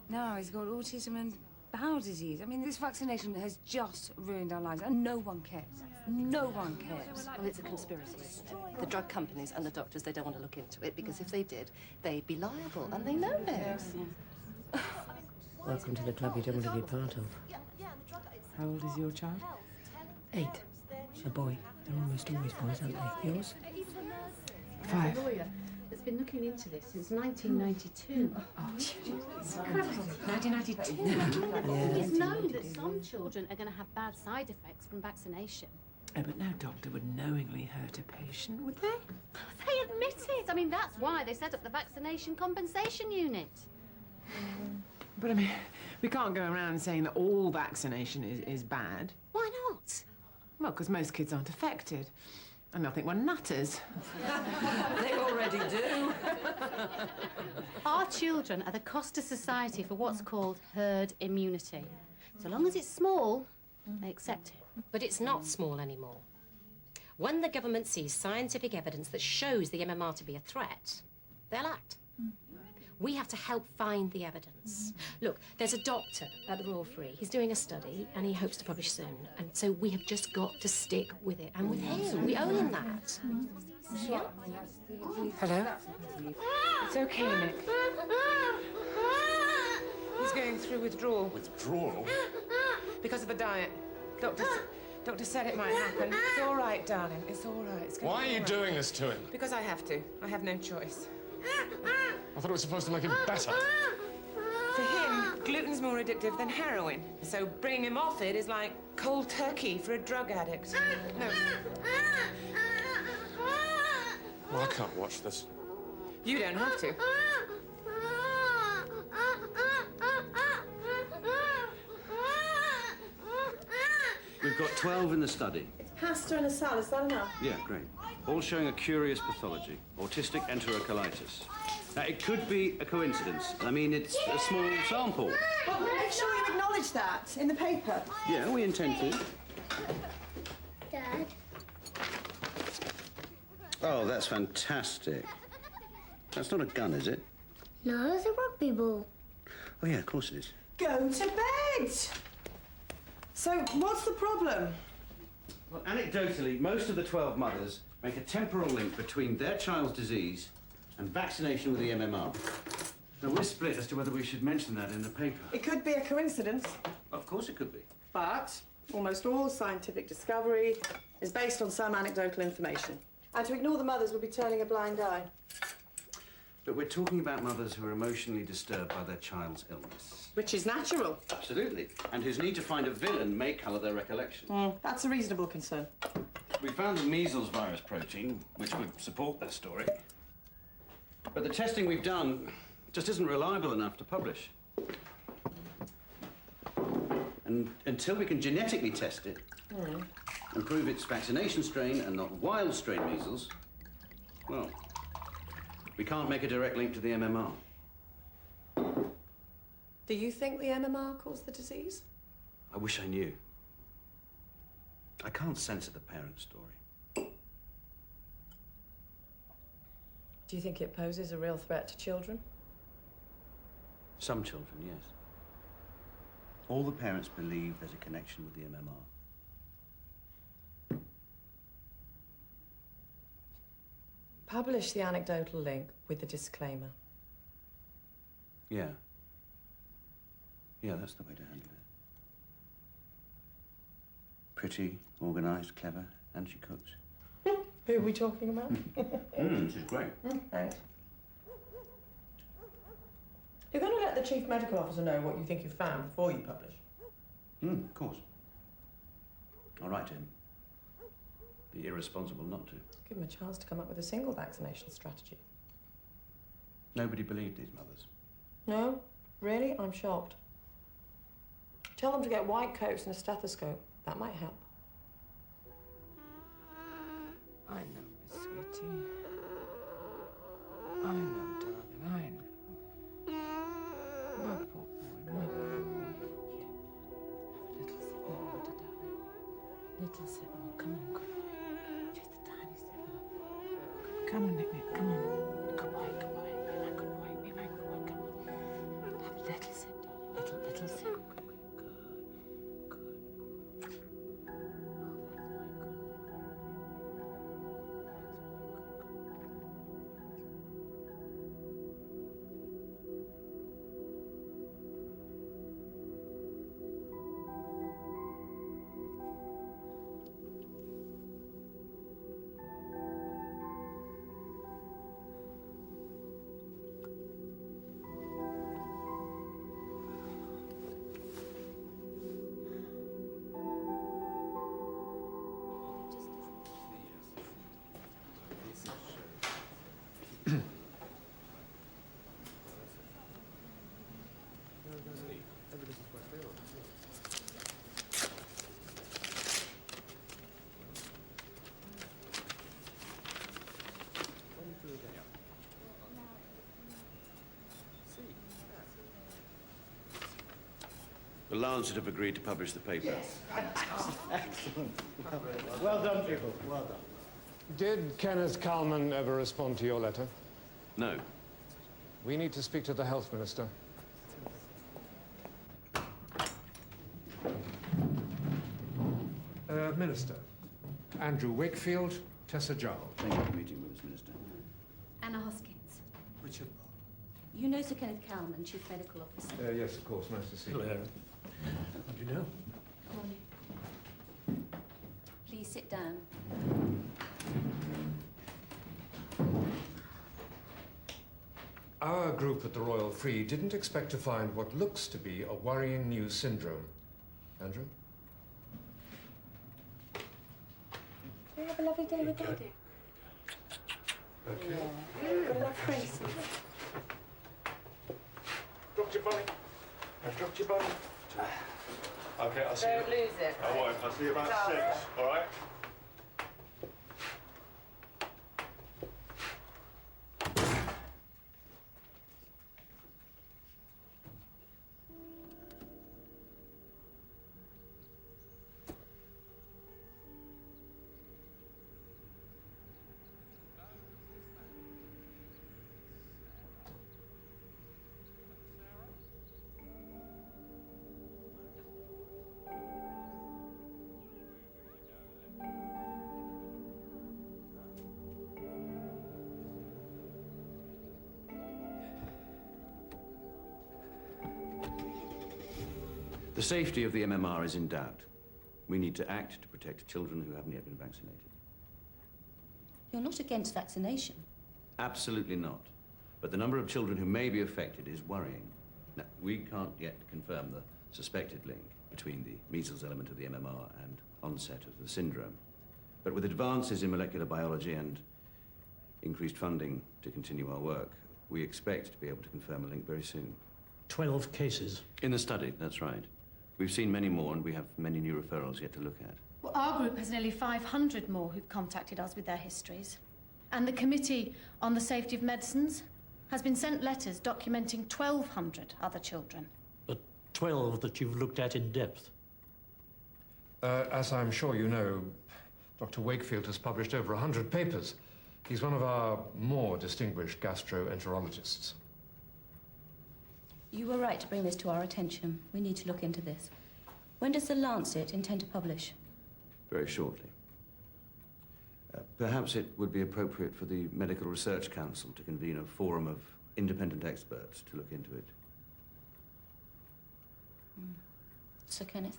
Now he's got autism and bowel disease. I mean, this vaccination has just ruined our lives, and no one cares. No one cares. Well, it's a conspiracy, isn't it? The drug companies and the doctors, they don't want to look into it, because if they did, they'd be liable, and they know this. Welcome to the club you don't want to be part of. How old is your child? 8. A boy. They're almost always boys, aren't they? Yours? 5. A lawyer that's been looking into this since 1992. Oh, it's incredible. 1992? It's known that some children are going to have bad side effects from vaccination. Oh, but no doctor would knowingly hurt a patient, would they? They admit it. I mean, that's why they set up the vaccination compensation unit. But I mean, we can't go around saying that all vaccination is bad. Why not? Well, because most kids aren't affected. And they'll think we're nutters. They already do. Our children are the cost to society for what's called herd immunity. So long as it's small, they accept it. But it's not small anymore. When the government sees scientific evidence that shows the MMR to be a threat, they'll act. We have to help find the evidence. Look, there's a doctor at the Royal Free. He's doing a study, and he hopes to publish soon. And so we have just got to stick with it. And with him, we owe him that. Yeah? Hello? It's okay, Nick. He's going through withdrawal. Withdrawal? Because of the diet. Doctor said it might happen. It's all right, darling. It's all right. It's Why are you doing this to him? Because I have to. I have no choice. I thought it was supposed to make him better. For him, gluten's more addictive than heroin. So bringing him off it is like cold turkey for a drug addict. No. Well, I can't watch this. You don't have to. We've got 12 in the study. Pasta and a salad, is that enough? Yeah, great. All showing a curious pathology, autistic enterocolitis. Now, it could be a coincidence. I mean, it's a small sample. Well, make sure you acknowledge that in the paper. Yeah, we intend to. Dad? Oh, that's fantastic. That's not a gun, is it? No, it's a rugby ball. Oh, yeah, of course it is. Go to bed! So, what's the problem? Well, anecdotally, most of the 12 mothers make a temporal link between their child's disease and vaccination with the MMR. Now, we're split as to whether we should mention that in the paper. It could be a coincidence, Of course it could be. but almost all scientific discovery is based on some anecdotal information. And to ignore the mothers would be turning a blind eye. But we're talking about mothers who are emotionally disturbed by their child's illness. Which is natural. Absolutely. And whose need to find a villain may colour their recollection. That's a reasonable concern. We found the measles virus protein, which would support their story. But the testing we've done just isn't reliable enough to publish. And until we can genetically test it and prove it's vaccination strain and not wild strain measles, well, we can't make a direct link to the MMR. Do you think the MMR caused the disease? I wish I knew. I can't censor the parent story. Do you think it poses a real threat to children? Some children, yes. All the parents believe there's a connection with the MMR. Publish the anecdotal link with the disclaimer. Yeah. Yeah, that's the way to handle it. Pretty, organised, clever, and she cooks. Who are we talking about? She's great. Thanks. You're going to let the chief medical officer know what you think you've found before you publish? Of course. I'll write to him. Be irresponsible not to. Give him a chance to come up with a single vaccination strategy. Nobody believed these mothers. No? Really? I'm shocked. Tell them to get white coats and a stethoscope. That might help. I know, Miss Sweetie. I know, darling, I know. My poor boy, my poor boy. Little sip more water, darling. Little sip more. Come on, good boy. Just a tiny sip more. Come on, Nick, come on. Good boy, good boy. Be my good boy, be my good boy, come on. Have a little sip, darling. Little sip. The Lancet have agreed to publish the paper. Excellent. Well done, people. Well done. Did Kenneth Kalman ever respond to your letter? No. We need to speak to the health minister. Minister. Andrew Wakefield, Tessa Jarl. Thank you for meeting with us, Minister. Anna Hoskins. Richard. You know Sir Kenneth Kalman, Chief Medical Officer. Yes, of course. Nice to see you. Hello. How do you know? Morning. Please sit down. Our group at the Royal Free didn't expect to find what looks to be a worrying new syndrome. Andrew? You have a lovely day with Daddy. Okay. Yeah. Got enough drinks. Dropped your bunny. I dropped your bunny. Okay, I'll see you. Don't lose it. I won't. I'll see you about 6, all right? The safety of the MMR is in doubt. We need to act to protect children who haven't yet been vaccinated. You're not against vaccination? Absolutely not. But the number of children who may be affected is worrying. Now, we can't yet confirm the suspected link between the measles element of the MMR and onset of the syndrome. But with advances in molecular biology and increased funding to continue our work, we expect to be able to confirm a link very soon. 12 cases? In the study, that's right. We've seen many more, and we have many new referrals yet to look at. Well, our group has nearly 500 more who've contacted us with their histories. And the Committee on the Safety of Medicines has been sent letters documenting 1,200 other children. But 12 that you've looked at in depth? As I'm sure you know, Dr. Wakefield has published over 100 papers. He's one of our more distinguished gastroenterologists. You were right to bring this to our attention. We need to look into this. When does the Lancet intend to publish? Very shortly. Perhaps it would be appropriate for the Medical Research Council to convene a forum of independent experts to look into it. Sir Kenneth?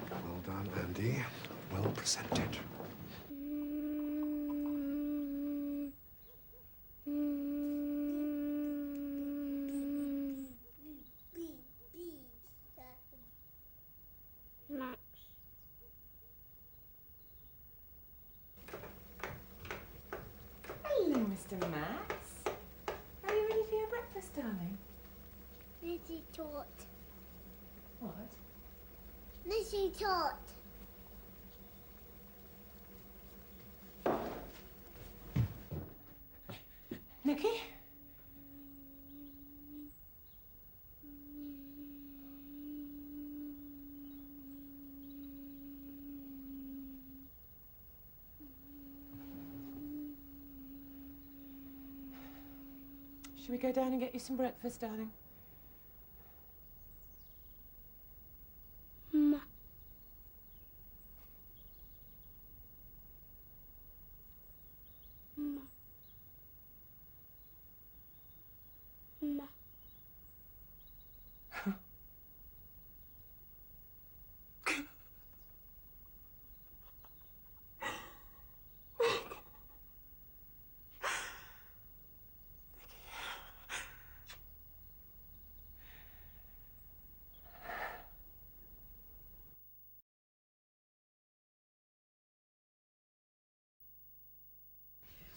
Well done, Andy. Well presented. Hello, Mr. Max. Are you ready for your breakfast, darling? Lizzie taught. What? Lizzie taught. Nikki? Should we go down and get you some breakfast, darling? Ma. Ma. Ma.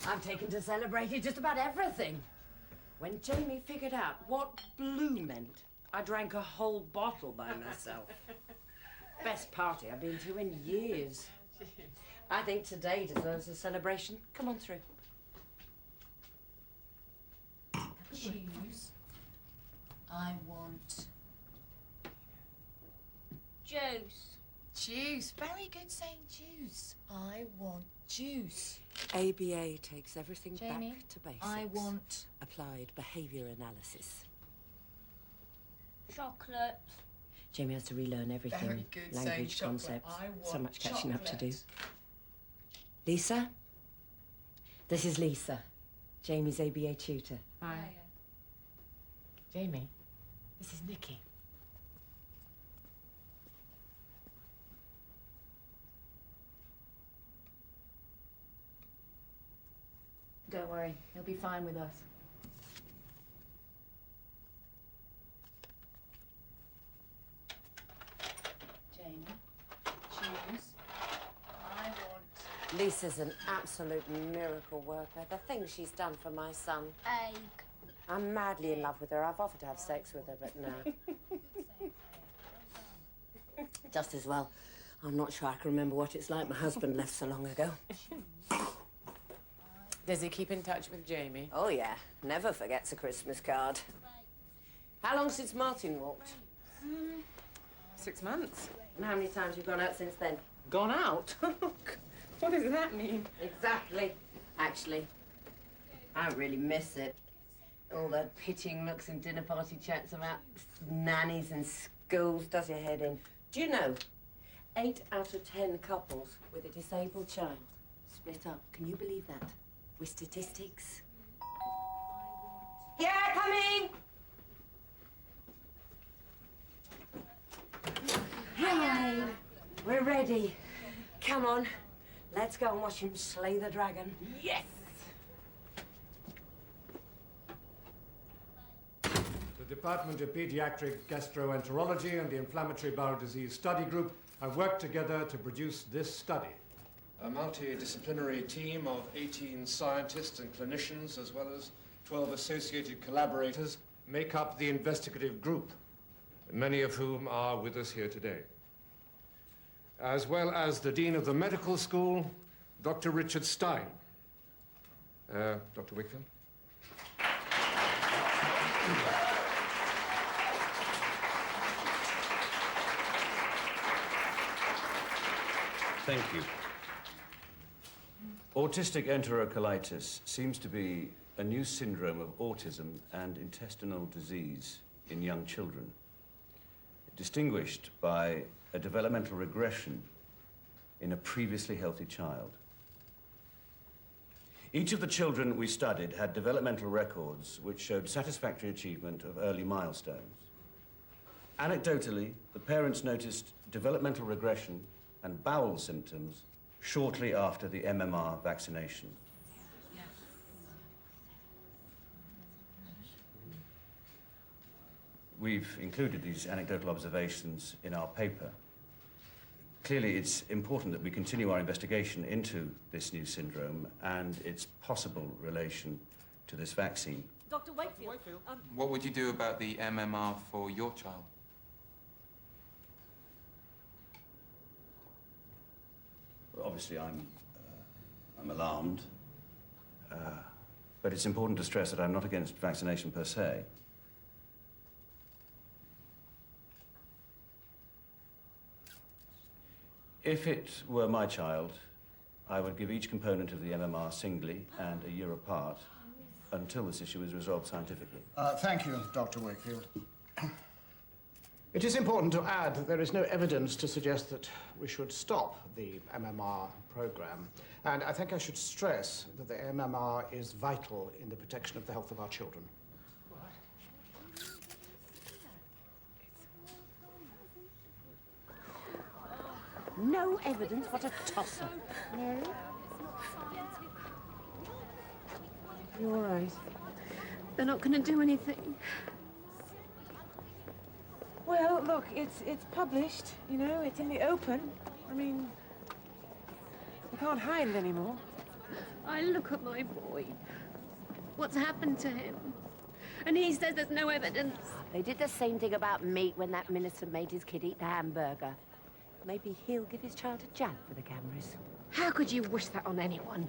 I'm taken to celebrating just about everything. When Jamie figured out what blue meant, I drank a whole bottle by myself. Best party I've been to in years. I think today deserves a celebration. Come on through. Choose. I want... Juice. Juice. Very good saying juice. I want juice. ABA takes everything Jamie, back to basics. I want... Applied behaviour analysis. Chocolate. Jamie has to relearn everything. Very good saying Language, chocolate. concepts. I So want much catching up to do. chocolate. Lisa? This is Lisa, Jamie's ABA tutor. Hi. Jamie, this is Nikki. Don't worry, he'll be fine with us. Jamie, choose. I want... Lisa's an absolute miracle worker. The things she's done for my son. Egg. I'm madly in love with her. I've offered to have sex with her, but no. Just as well. I'm not sure I can remember what it's like. My husband left so long ago. Does he keep in touch with Jamie? Oh, yeah. Never forgets a Christmas card. How long since Martin walked? 6 months. And how many times you've gone out since then? Gone out? What does that mean? Exactly. Actually, I really miss it. All the pitying looks and dinner party chats about nannies and schools does your head in. Do you know, 8 out of 10 couples with a disabled child split up. Can you believe that? with statistics. Yeah, coming! Hi. We're ready. Come on. Let's go and watch him slay the dragon. Yes! The Department of Pediatric Gastroenterology and the Inflammatory Bowel Disease Study Group have worked together to produce this study. A multidisciplinary team of 18 scientists and clinicians, as well as 12 associated collaborators, make up the investigative group, many of whom are with us here today. As well as the Dean of the Medical School, Dr. Richard Stein. Dr. Wakefield? Thank you. Autistic enterocolitis seems to be a new syndrome of autism and intestinal disease in young children, distinguished by a developmental regression in a previously healthy child. Each of the children we studied had developmental records which showed satisfactory achievement of early milestones. Anecdotally, the parents noticed developmental regression and bowel symptoms shortly after the MMR vaccination. We've included these anecdotal observations in our paper. Clearly, it's important that we continue our investigation into this new syndrome and its possible relation to this vaccine. Dr. Wakefield. What would you do about the MMR for your child? Obviously, I'm alarmed, but it's important to stress that I'm not against vaccination per se. If it were my child, I would give each component of the MMR singly and a year apart until this issue is resolved scientifically. Thank you, Dr. Wakefield. It is important to add that there is no evidence to suggest that we should stop the MMR program. And I think I should stress that the MMR is vital in the protection of the health of our children. No evidence, what a tosser. Mary? You all right? They're not going to do anything. Well, look, it's published, you know, it's in the open. I mean, we can't hide it anymore. I look at my boy. What's happened to him? And he says there's no evidence. They did the same thing about meat when that minister made his kid eat the hamburger. Maybe he'll give his child a jab for the cameras. How could you wish that on anyone?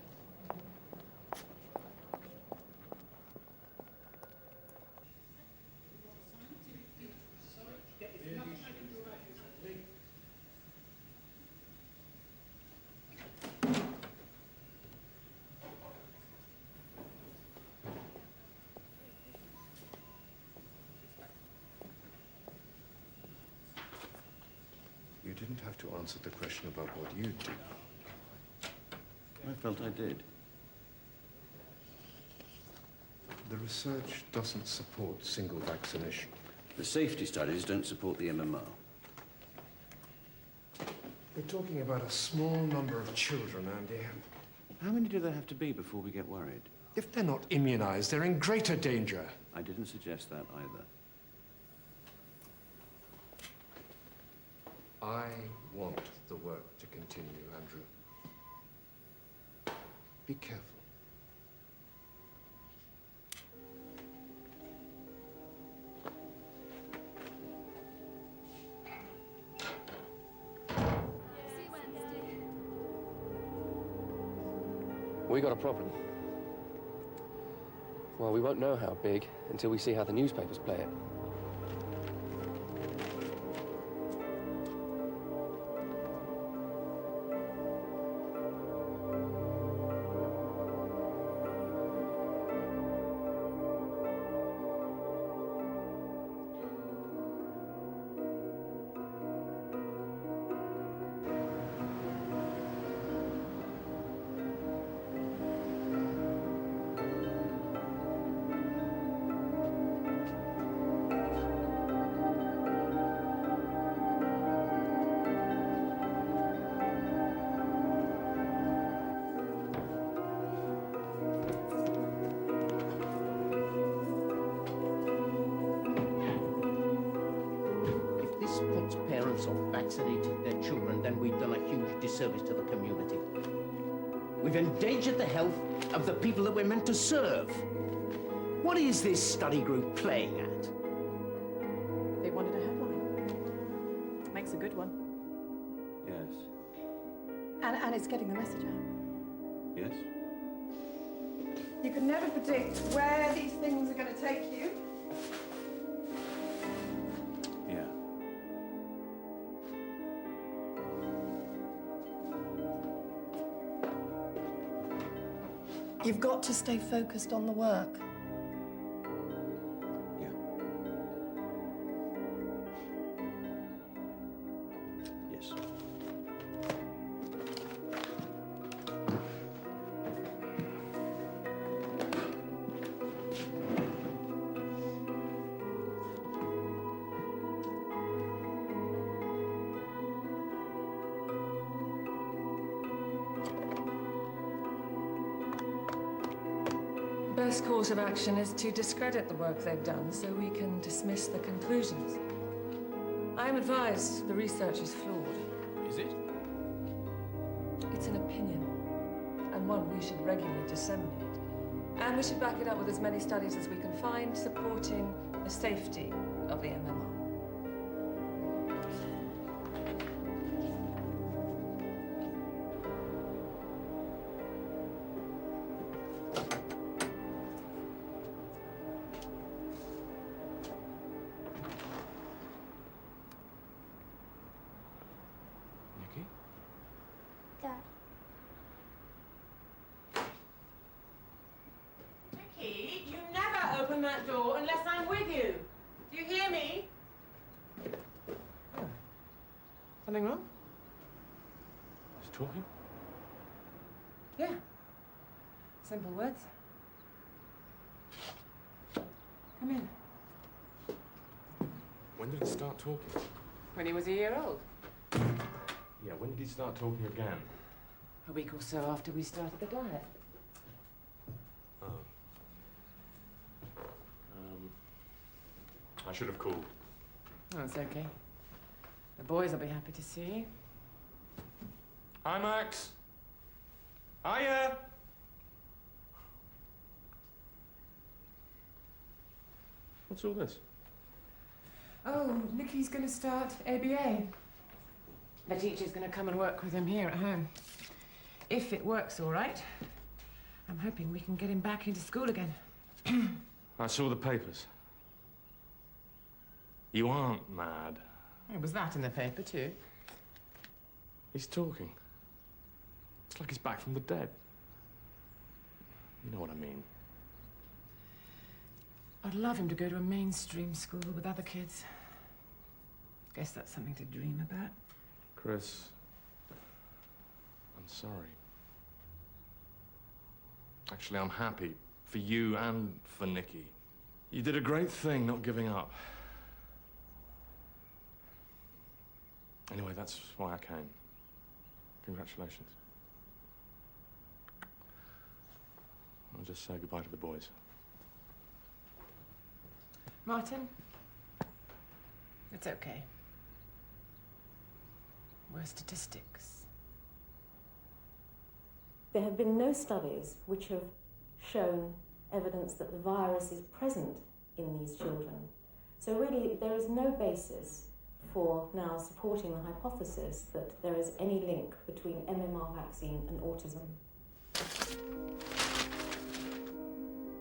You didn't have to answer the question about what you do. I felt I did. The research doesn't support single vaccination. The safety studies don't support the MMR. We're talking about a small number of children, Andy. How many do there have to be before we get worried? If they're not immunized, they're in greater danger. I didn't suggest that either. I want the work to continue, Andrew. Be careful. We got a problem. Well, we won't know how big until we see how the newspapers play it. response parents have vaccinated their children, then we've done a huge disservice to the community. We've endangered the health of the people that we're meant to serve. What is this study group playing at? They wanted a headline. Makes a good one. Yes. And it's getting the message out. Yes? You can never predict where these things are going to take you. Yeah. You've got to stay focused on the work. Yeah. Yes. Best course of action is to discredit the work they've done so we can dismiss the conclusions. I'm advised the research is flawed. Is it? It's an opinion, and one we should regularly disseminate. And we should back it up with as many studies as we can find supporting the safety of the MMR. Dad. Nicky, you never open that door unless I'm with you. Do you hear me? Something wrong? He's talking? Yeah. Simple words. Come in. When did he start talking? When he was a year old. Yeah, when did he start talking again? A week or so after we started the diet. Oh. I should have called. Oh, it's okay. The boys will be happy to see you. Hi, Max. Hiya. What's all this? Oh, Nicky's going to start ABA. The teacher's going to come and work with him here at home. If it works all right, I'm hoping we can get him back into school again. I saw the papers. You aren't mad. It was that in the paper, too. He's talking. It's like he's back from the dead. You know what I mean. I'd love him to go to a mainstream school with other kids. Guess that's something to dream about. Chris, I'm sorry. Actually, I'm happy for you and for Nicky. You did a great thing not giving up. Anyway, that's why I came. Congratulations. I'll just say goodbye to the boys. Martin? It's okay. We're statistics. There have been no studies which have shown evidence that the virus is present in these children. So really, there is no basis for now supporting the hypothesis that there is any link between MMR vaccine and autism.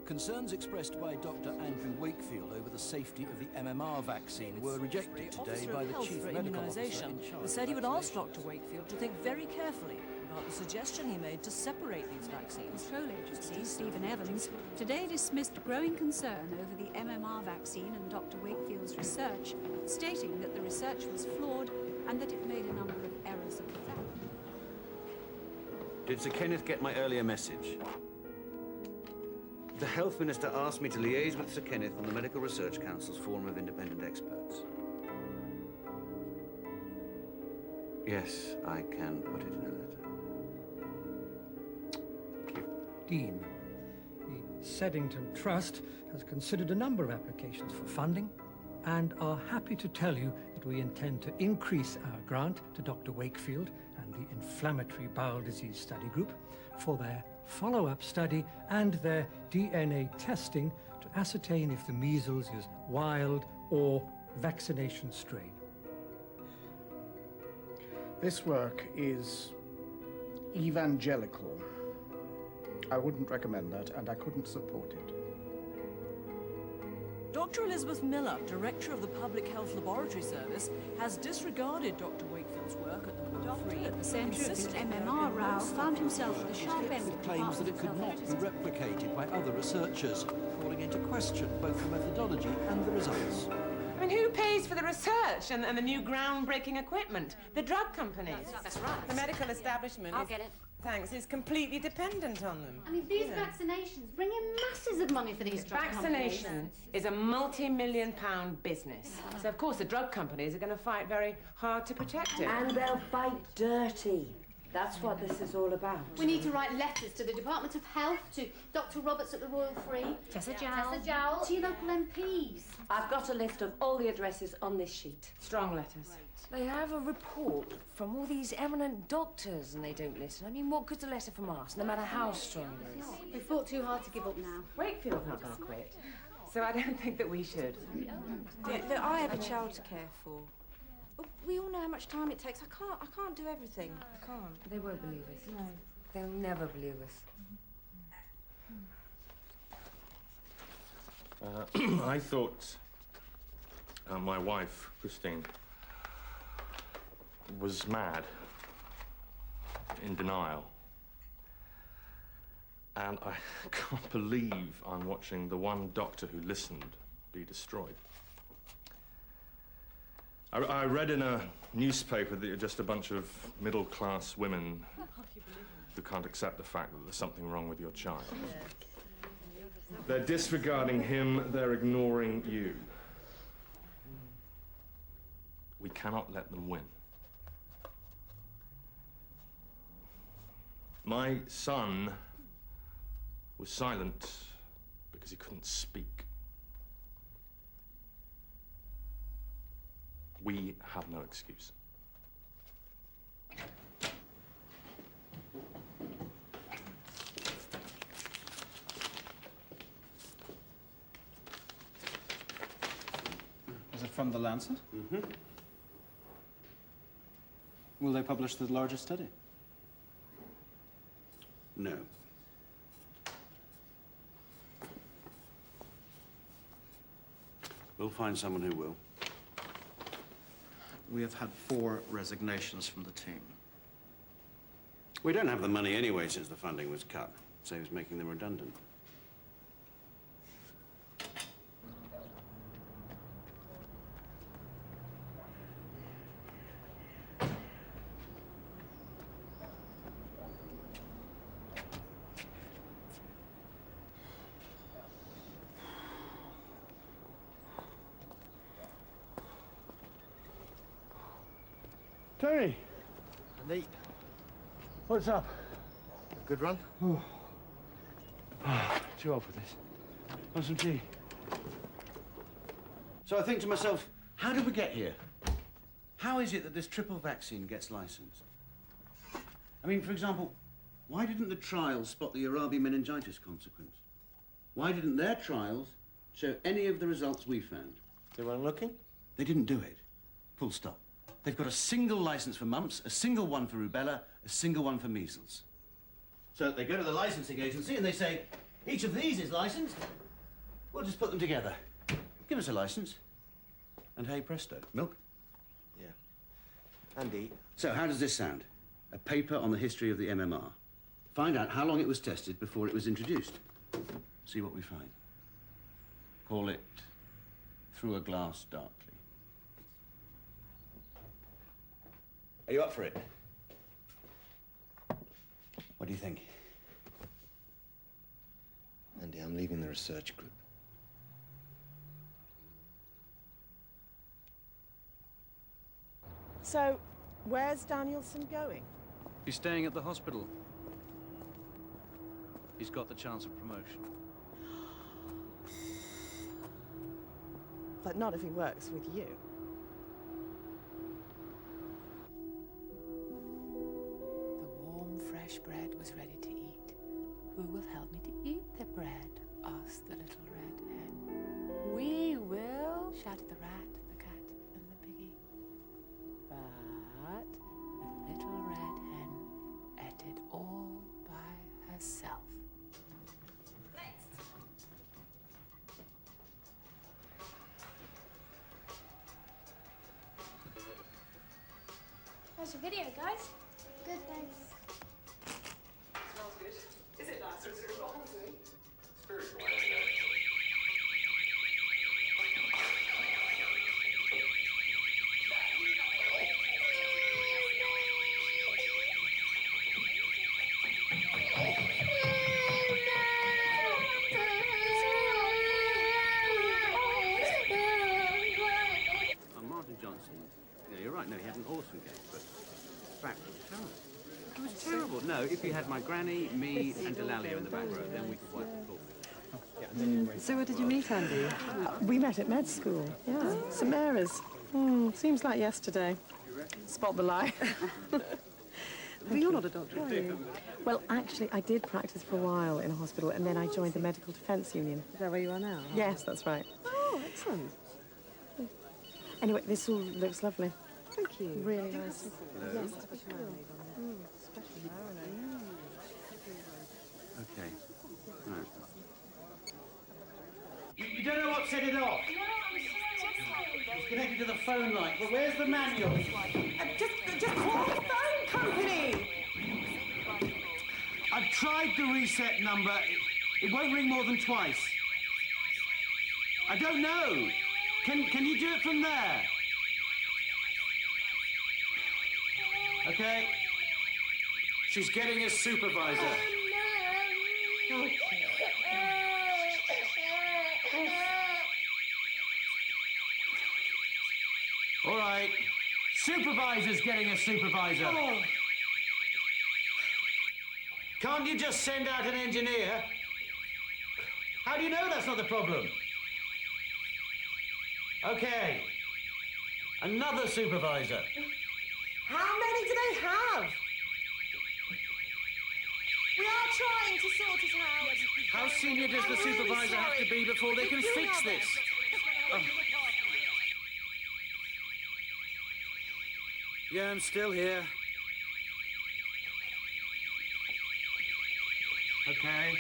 Concerns expressed by Dr Andrew Wakefield over the safety of the MMR vaccine were rejected today by the Chief Medical Officer in charge. And said he would ask Dr Wakefield to think very carefully about the suggestion he made to separate these vaccines. Control Agency, Stephen Evans, today dismissed growing concern over the MMR vaccine and Dr Wakefield's research, stating that the research was flawed and that it made a number of errors of fact. Did Sir Kenneth get my earlier message? The Health Minister asked me to liaise with Sir Kenneth on the Medical Research Council's Forum of Independent Experts. Yes, I can put it in a letter. Dean, the Seddington Trust has considered a number of applications for funding, and are happy to tell you that we intend to increase our grant to Dr. Wakefield and the Inflammatory Bowel Disease Study Group for their follow-up study and their DNA testing to ascertain if the measles is wild or vaccination strain. This work is evangelical. I wouldn't recommend that, and I couldn't support it. Dr. Elizabeth Miller, Director of the Public Health Laboratory Service, has disregarded Dr. Wakefield's work at the Doctor at the centre of the MMR row found himself at the sharp end of Claims that it could not be replicated by other researchers, calling into question both the methodology and the results. I mean, who pays for the research and the new groundbreaking equipment? The drug companies. That's right. The medical establishment. I'll get it. Thanks, is completely dependent on them. I mean, these vaccinations bring in masses of money for these drug Vaccination companies. is a multi-million-pound business. So, of course, the drug companies are going to fight very hard to protect it. And they'll fight dirty. That's what this is all about. We need to write letters to the Department of Health, to Dr. Roberts at the Royal Free, Tessa Jowl, to your local MPs. I've got a list of all the addresses on this sheet. Strong letters. They have a report from all these eminent doctors and they don't listen. I mean, what good's a letter from us, no matter how strong it is? We've fought too hard to give up now. Wakefield's not going to quit. So I don't think that we should. Look, I have a child to care for. We all know how much time it takes. I can't do everything. I can't. They won't believe us. No. They'll never believe us. I thought my wife, Christine, was mad, in denial. And I can't believe I'm watching the one doctor who listened be destroyed. I read in a newspaper that you're just a bunch of middle-class women who can't accept the fact that there's something wrong with your child. They're disregarding him, they're ignoring you. We cannot let them win. My son was silent because he couldn't speak. We have no excuse. Is it from The Lancet? Mm-hmm. Will they publish the larger study? No. We'll find someone who will. We have had 4 resignations from the team. We don't have the money anyway since the funding was cut. Saves making them redundant. Tony! Andy. What's up? Good run? Oh. Too old for this. Want some tea? So I think to myself, how did we get here? How is it that this triple vaccine gets licensed? I mean, for example, why didn't the trials spot the Arabi meningitis consequence? Why didn't their trials show any of the results we found? They weren't looking? They didn't do it. Full stop. They've got a single license for mumps, a single one for rubella, a single one for measles. So they go to the licensing agency and they say, each of these is licensed. We'll just put them together. Give us a license. And hey presto, milk. Yeah. Andy. So how does this sound? A paper on the history of the MMR. Find out how long it was tested before it was introduced. See what we find. Call it Through a Glass Darkly. Are you up for it? What do you think? Andy, I'm leaving the research group. So, where's Danielson going? He's staying at the hospital. He's got the chance of promotion. But not if he works with you. The warm, fresh bread was ready to eat. Who will help me to eat the bread? Asked the little red hen. We will, shouted the rat, the cat, and the piggy. But the little red hen ate it all by herself. How's your video, guys? Good, thanks. Smells good. Is it nice or is it revolting? Spiritual. Martin Johnson. Yeah, you're right. No, he had an awesome game, but back row was terrible. It was terrible. No, if you had my granny, me, and Delalio in the back row, then we could wipe the floor. So where did you meet Andy? We met at med school, yeah. St Mary's. Seems like yesterday. Spot the lie. But you're not a doctor, are you? Well, actually, I did practice for a while in a hospital, and then I joined the Medical Defence Union. Is that where you are now? Yes, that's right. Oh, excellent. Anyway, this all looks lovely. Thank you. Really nice. Yes, Okay. Right. You don't know what set it off? It's connected to the phone line. But where's the manual? Just call the phone company! I've tried the reset number. It won't ring more than twice. I don't know. Can you do it from there? Okay. She's getting a supervisor. All right. Supervisor's getting a supervisor. Oh. Can't you just send out an engineer? How do you know that's not the problem? Okay. Another supervisor. How many do they have? We are trying to sort it out. How senior does the supervisor have to be before they can fix this? Oh. Yeah, I'm still here. Okay.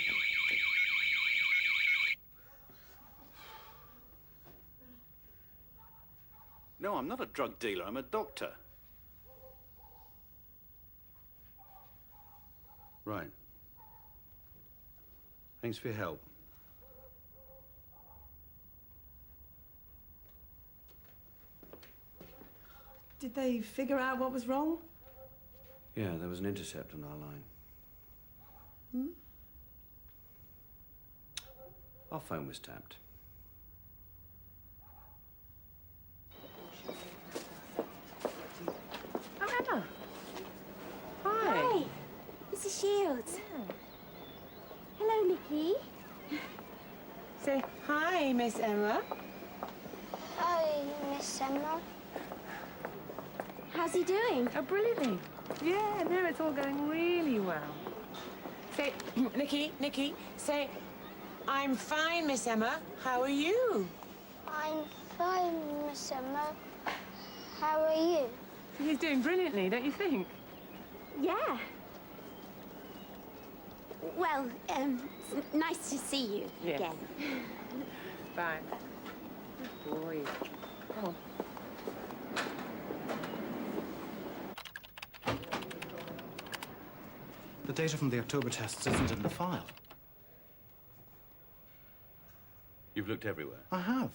No, I'm not a drug dealer. I'm a doctor. Right. Thanks for your help. Did they figure out what was wrong? Yeah, there was an intercept on our line. Hmm? Our phone was tapped. Oh, Emma. Hi. Hi, Mrs. Shields. Hello, Nikki. Say hi, Miss Emma. Hi, Miss Emma. How's he doing? Oh, brilliantly. Yeah, no, it's all going really well. Say, Nikki, say, I'm fine, Miss Emma. How are you? I'm fine, Miss Emma. How are you? He's doing brilliantly, don't you think? Yeah. Well, it's nice to see you again. Bye. Good boy. Come on. The data from the October tests isn't in the file. You've looked everywhere. I have.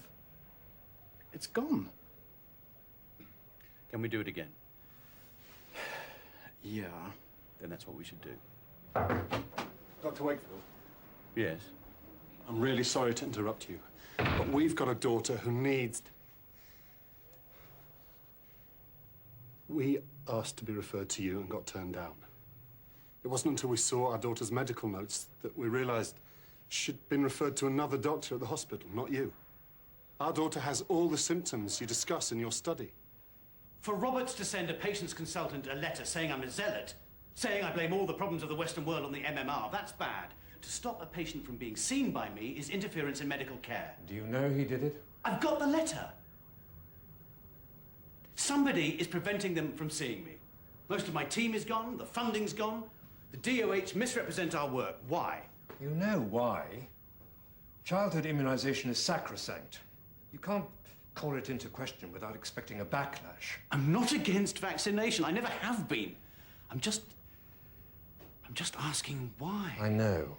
It's gone. Can we do it again? Yeah. Then that's what we should do. Dr. Wakefield, Yes? I'm really sorry to interrupt you, but we've got a daughter who needs... We asked to be referred to you and got turned down. It wasn't until we saw our daughter's medical notes that we realized she'd been referred to another doctor at the hospital, not you. Our daughter has all the symptoms you discuss in your study. For Roberts to send a patient's consultant a letter saying I'm a zealot, saying I blame all the problems of the Western world on the MMR, that's bad. To stop a patient from being seen by me is interference in medical care. Do you know he did it? I've got the letter. Somebody is preventing them from seeing me. Most of my team is gone, the funding's gone. The DOH misrepresent our work. Why? You know why. Childhood immunization is sacrosanct. You can't call it into question without expecting a backlash. I'm not against vaccination. I never have been. I'm just asking why. I know.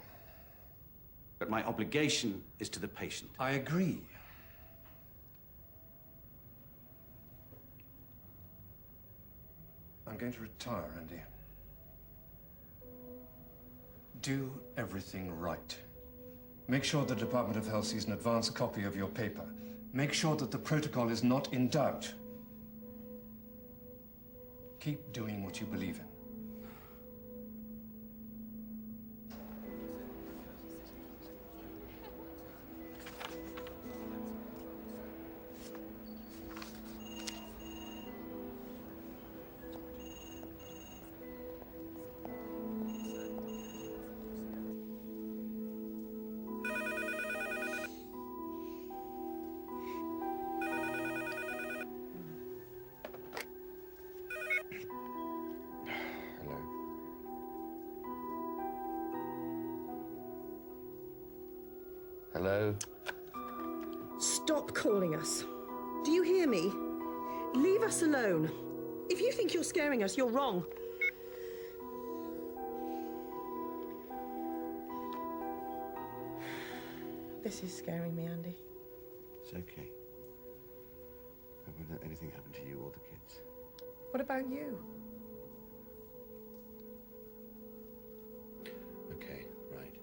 But my obligation is to the patient. I agree. I'm going to retire, Andy. Do everything right. Make sure the Department of Health sees an advance copy of your paper. Make sure that the protocol is not in doubt. Keep doing what you believe in. Hello? Stop calling us. Do you hear me? Leave us alone. If you think you're scaring us, you're wrong. This is scaring me, Andy. It's okay. I won't let anything happen to you or the kids. What about you? Okay, right.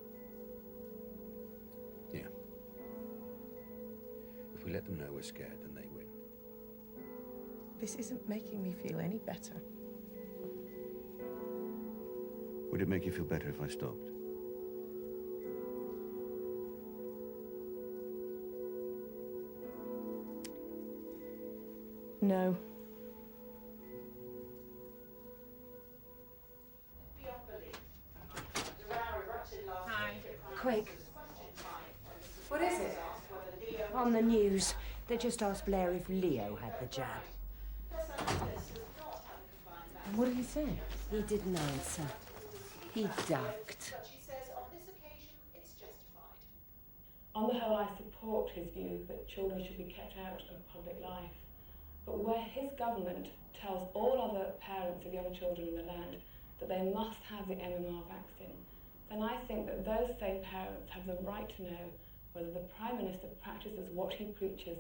Yeah. If we let them know we're scared, then they win. This isn't making me feel any better. Would it make you feel better if I stopped? No. Hi. Quick. What is it? On the news, they just asked Blair if Leo had the jab. And what did he say? He didn't answer. He ducked. On the whole, I support his view that children should be kept out of public life. But where his government tells all other parents of young children in the land that they must have the MMR vaccine, then I think that those same parents have the right to know whether the Prime Minister practices what he preaches.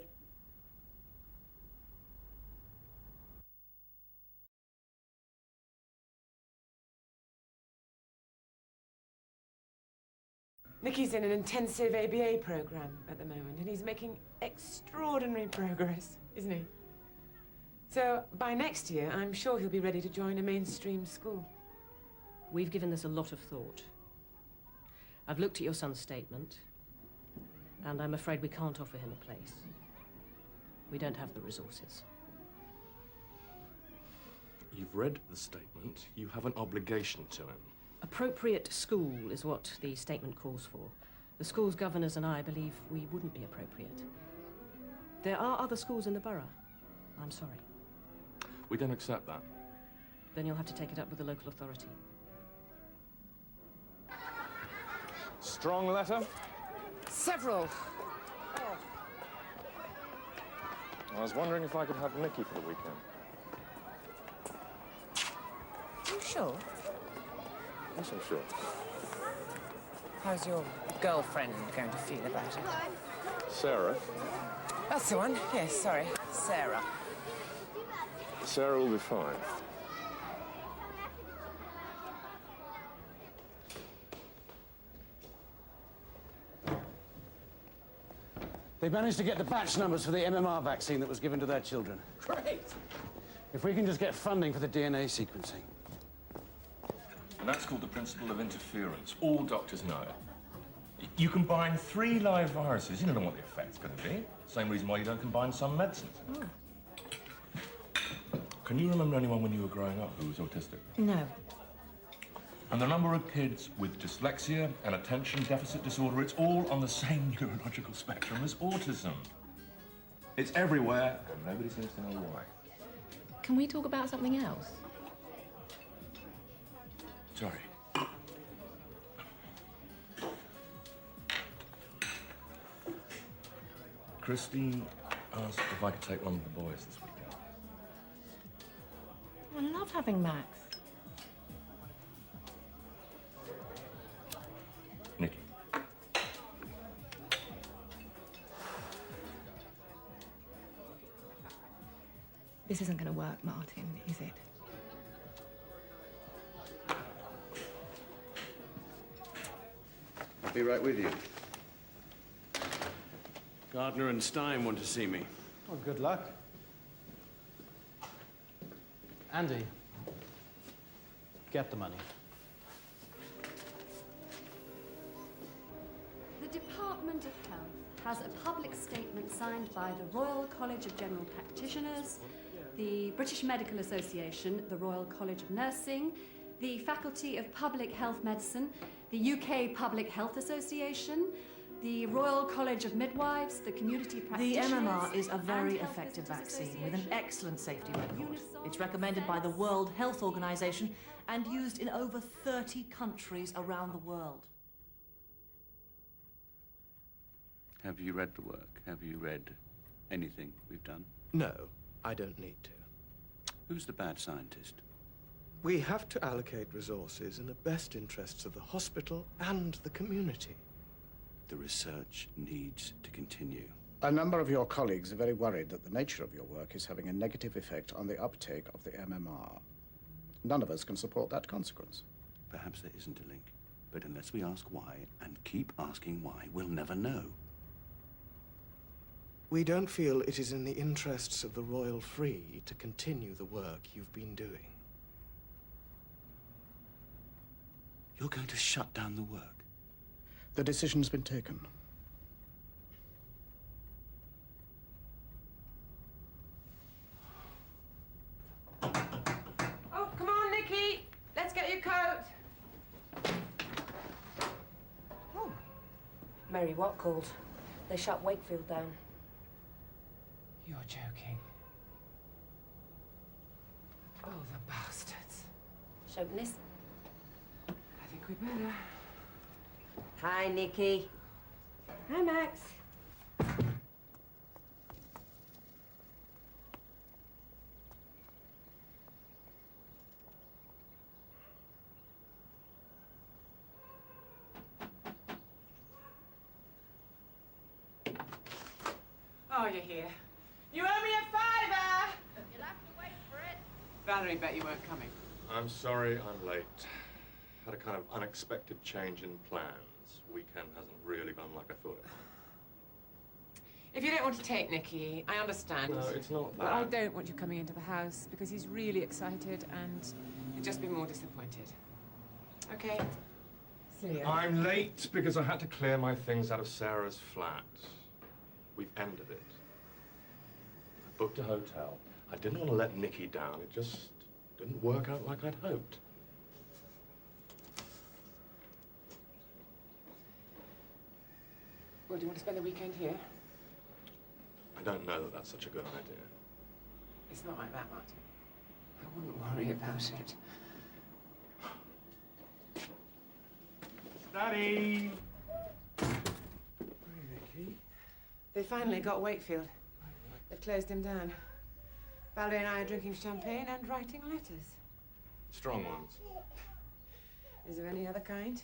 Nicky's in an intensive ABA program at the moment, and he's making extraordinary progress, isn't he? So by next year, I'm sure he'll be ready to join a mainstream school. We've given this a lot of thought. I've looked at your son's statement, and I'm afraid we can't offer him a place. We don't have the resources. You've read the statement. You have an obligation to him. Appropriate school is what the statement calls for. The school's governors and I believe we wouldn't be appropriate. There are other schools in the borough. I'm sorry. We don't accept that. Then you'll have to take it up with the local authority. Strong letter? Several. I was wondering if I could have Nicky for the weekend. Are you sure? Yes, I'm sure. How's your girlfriend going to feel about it? Sarah? That's the one. Yes, sorry. Sarah. Sarah will be fine. They managed to get the batch numbers for the MMR vaccine that was given to their children. Great! If we can just get funding for the DNA sequencing. And that's called the principle of interference. All doctors know it. You combine 3 live viruses, you don't know what the effect's going to be. Same reason why you don't combine some medicines. Oh. Can you remember anyone when you were growing up who was autistic? No. And the number of kids with dyslexia and attention deficit disorder, it's all on the same neurological spectrum as autism. It's everywhere, and nobody seems to know why. Can we talk about something else? Sorry. Christine asked if I could take one of the boys this weekend. I love having Max. Nikki. This isn't going to work, Martin, is it? I'll be right with you. Gardner and Stein want to see me. Well, good luck. Andy, get the money. The Department of Health has a public statement signed by the Royal College of General Practitioners, the British Medical Association, the Royal College of Nursing, the Faculty of Public Health Medicine, the UK Public Health Association, the Royal College of Midwives, the Community The Practitioners... MMR is a very and Health effective Visitors vaccine with an Association. excellent safety record. It's recommended by the World Health Organization and used in over 30 countries around the world. Have you read the work? Have you read anything we've done? No, I don't need to. Who's the bad scientist? We have to allocate resources in the best interests of the hospital and the community. The research needs to continue. A number of your colleagues are very worried that the nature of your work is having a negative effect on the uptake of the MMR. None of us can support that consequence. Perhaps there isn't a link, but unless we ask why and keep asking why, we'll never know. We don't feel it is in the interests of the Royal Free to continue the work you've been doing. You're going to shut down the work? The decision's been taken. Oh, come on, Nikki. Let's get your coat. Oh. Mary, what called? They shut Wakefield down. You're joking. Oh, the bastards. Chauvinist? I think we better. Hi, Nikki. Hi, Max. Oh, you're here. You owe me a £5. You'll have to wait for it. Valerie bet you weren't coming. I'm sorry I'm late. Had a kind of unexpected change in plans. Weekend hasn't really gone like I thought it If you don't want to take Nicky, I understand. No, it's not But I that. don't want you coming into the house because he's really excited and he'd just be more disappointed. Okay? See ya. I'm late because I had to clear my things out of Sarah's flat. We've ended it. I booked a hotel. I didn't want to let Nicky down. It just didn't work out like I'd hoped. Well, do you want to spend the weekend here? I don't know that that's such a good idea. It's not like that, Martin. I wouldn't worry about it. Daddy! Nicky? They finally got Wakefield. They've closed him down. Valerie and I are drinking champagne and writing letters. Strong ones. Is there any other kind?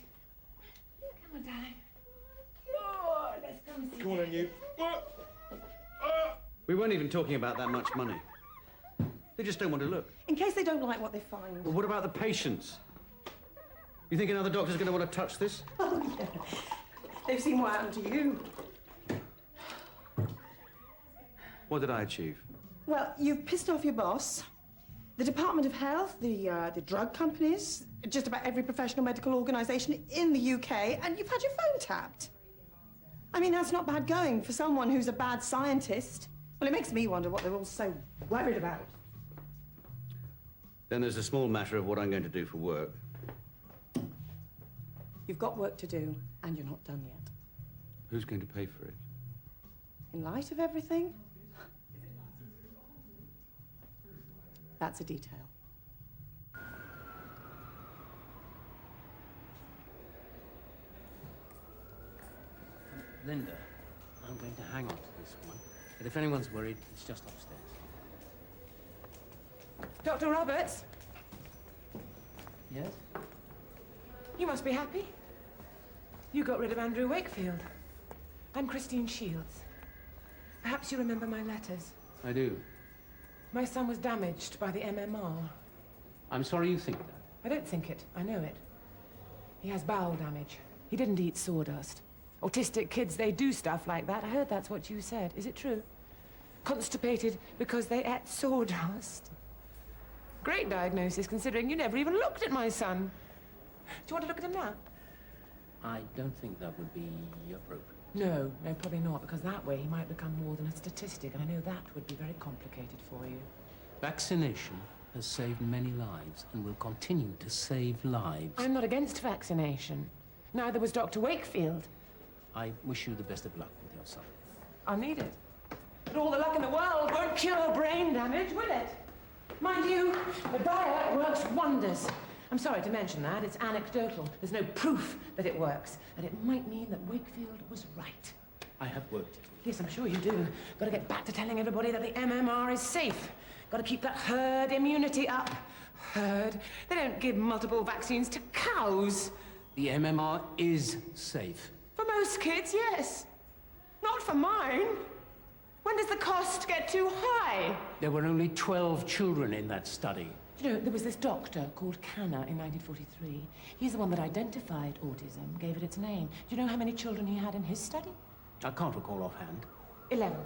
Come on, darling. Oh, let's go and see. Come on, then, you. We weren't even talking about that much money. They just don't want to look. In case they don't like what they find. Well, what about the patients? You think another doctor's going to want to touch this? Oh, yeah. They've seen what happened to you. What did I achieve? Well, you've pissed off your boss, The Department of Health, the drug companies, just about every professional medical organisation in the UK, and you've had your phone tapped. I mean, that's not bad going for someone who's a bad scientist. Well, it makes me wonder what they're all so worried about. Then there's a small matter of what I'm going to do for work. You've got work to do, and you're not done yet. Who's going to pay for it? In light of everything, that's a detail. Linda, I'm going to hang on to this one. But if anyone's worried, it's just upstairs. Dr. Roberts? Yes? You must be happy. You got rid of Andrew Wakefield. I'm Christine Shields. Perhaps you remember my letters. I do. My son was damaged by the MMR. I'm sorry you think that. I don't think it. I know it. He has bowel damage. He didn't eat sawdust. Autistic kids, they do stuff like that. I heard that's what you said. Is it true? Constipated because they ate sawdust. Great diagnosis, considering you never even looked at my son. Do you want to look at him now? I don't think that would be appropriate. No, probably not, because that way he might become more than a statistic, and I know that would be very complicated for you. Vaccination has saved many lives and will continue to save lives. I'm not against vaccination. Neither was Dr. Wakefield. I wish you the best of luck with your son. I'll need it. But all the luck in the world won't cure brain damage, will it? Mind you, the diet works wonders. I'm sorry to mention that. It's anecdotal. There's no proof that it works. And it might mean that Wakefield was right. I have worked it. Yes, I'm sure you do. Got to get back to telling everybody that the MMR is safe. Got to keep that herd immunity up. Herd? They don't give multiple vaccines to cows. The MMR is safe. For most kids, yes. Not for mine. When does the cost get too high? There were only 12 children in that study. You know, there was this doctor called Canner in 1943. He's the one that identified autism, gave it its name. Do you know how many children he had in his study? I can't recall offhand. 11.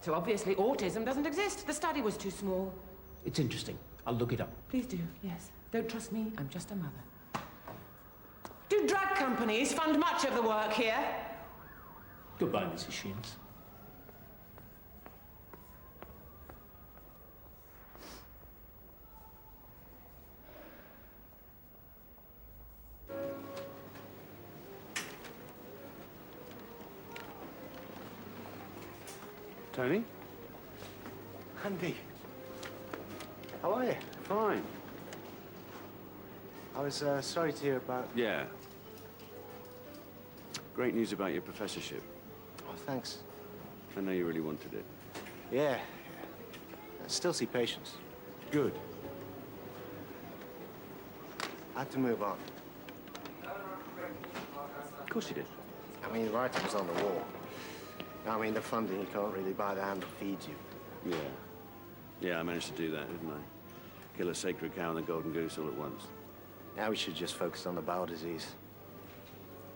So obviously autism doesn't exist. The study was too small. It's interesting. I'll look it up. Please do, yes. Don't trust me, I'm just a mother. Do drug companies fund much of the work here? Goodbye, Mrs. Shields. Tony? Andy, how are you? Fine. I was sorry to hear about... Yeah. Great news about your professorship. Oh, thanks. I know you really wanted it. Yeah. I still see patients. Good. I had to move on. Of course you did. I mean, the writing was on the wall. I mean, the funding, you can't really buy the hand that feeds you. Yeah. Yeah, I managed to do that, didn't I? Kill a sacred cow and a golden goose all at once. Now we should just focus on the bowel disease.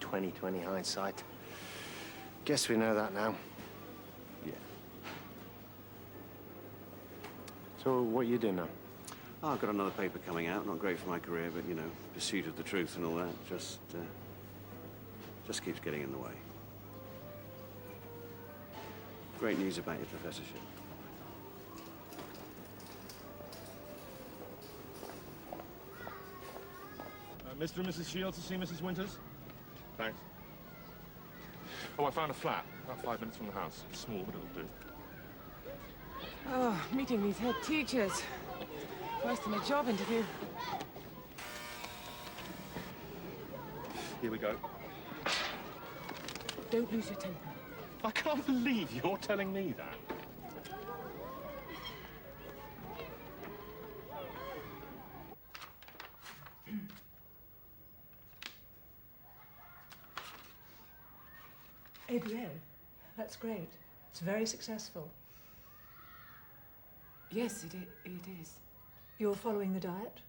20/20 hindsight. Guess we know that now. Yeah. So what are you doing now? Oh, I've got another paper coming out. Not great for my career, but, you know, pursuit of the truth and all that just keeps getting in the way. Great news about your professorship. Mr. and Mrs. Shields to see Mrs. Winters? Thanks. Oh, I found a flat about 5 minutes from the house. It's small, but it'll do. Oh, meeting these head teachers. Worse than a job interview. Here we go. Don't lose your temper. I can't believe you're telling me that. ABA? That's great. It's very successful. Yes, it is. You're following the diet?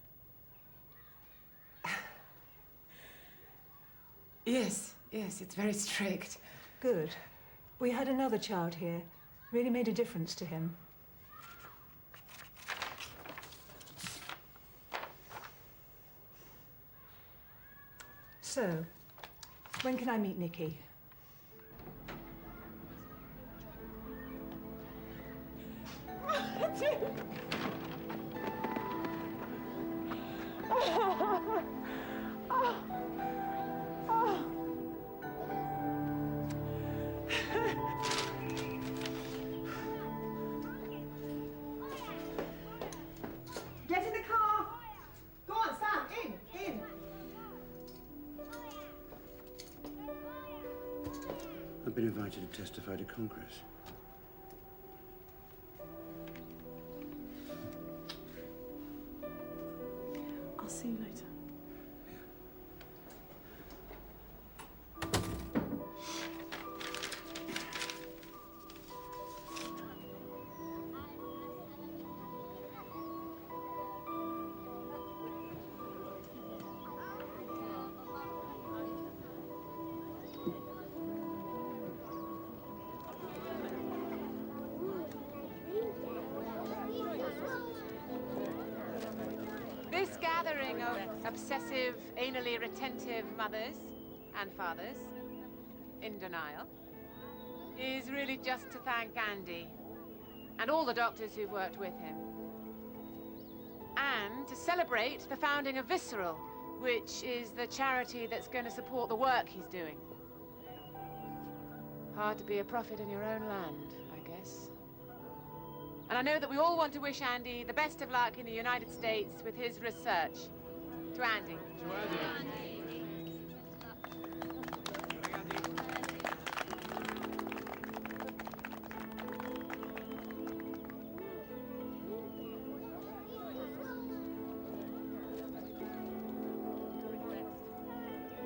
Yes, it's very strict. Good. We had another child here. Really made a difference to him. So, when can I meet Nikki? Get in the car! Go on, Sam, in! I've been invited to testify to Congress. I'll see you later. This gathering of obsessive, anally retentive mothers and fathers in denial is really just to thank Andy and all the doctors who've worked with him, and to celebrate the founding of Visceral, which is the charity that's going to support the work he's doing. Hard to be a prophet in your own land, I guess. And I know that we all want to wish Andy the best of luck in the United States with his research. To Andy.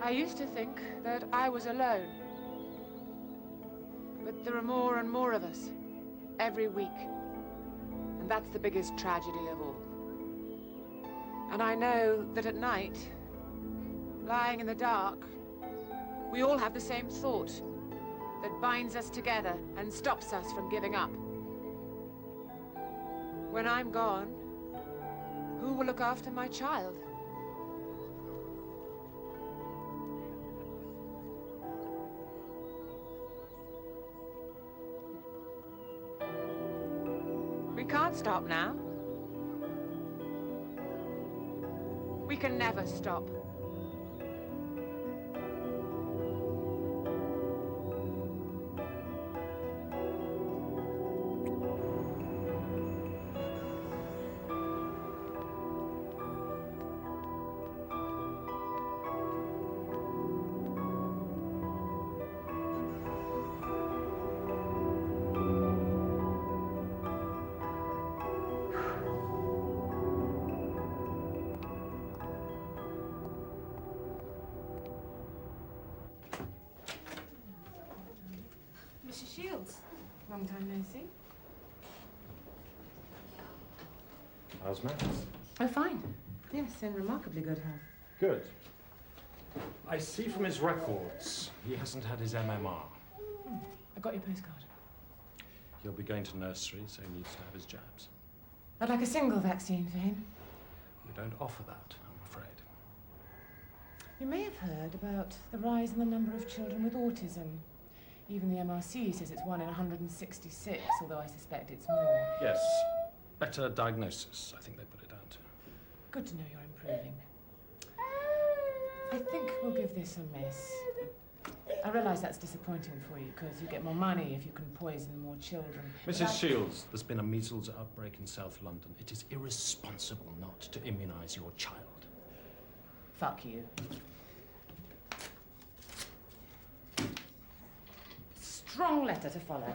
I used to think that I was alone. But there are more and more of us every week. And that's the biggest tragedy of all. And I know that at night, lying in the dark, we all have the same thought that binds us together and stops us from giving up. When I'm gone, who will look after my child? We can't stop now. We can never stop. Mrs. Shields, long time no see. How's Max? Oh, fine. Yes, in remarkably good health. Good. I see from his records he hasn't had his MMR. I got your postcard. He'll be going to nursery, so he needs to have his jabs. I'd like a single vaccine for him. We don't offer that, I'm afraid. You may have heard about the rise in the number of children with autism. Even the MRC says it's 1 in 166, although I suspect it's more. Yes. Better diagnosis, I think they put it down to. Good to know you're improving. I think we'll give this a miss. I realise that's disappointing for you, because you get more money if you can poison more children. Mrs. Shields, there's been a measles outbreak in South London. It is irresponsible not to immunise your child. Fuck you. Strong letter to follow.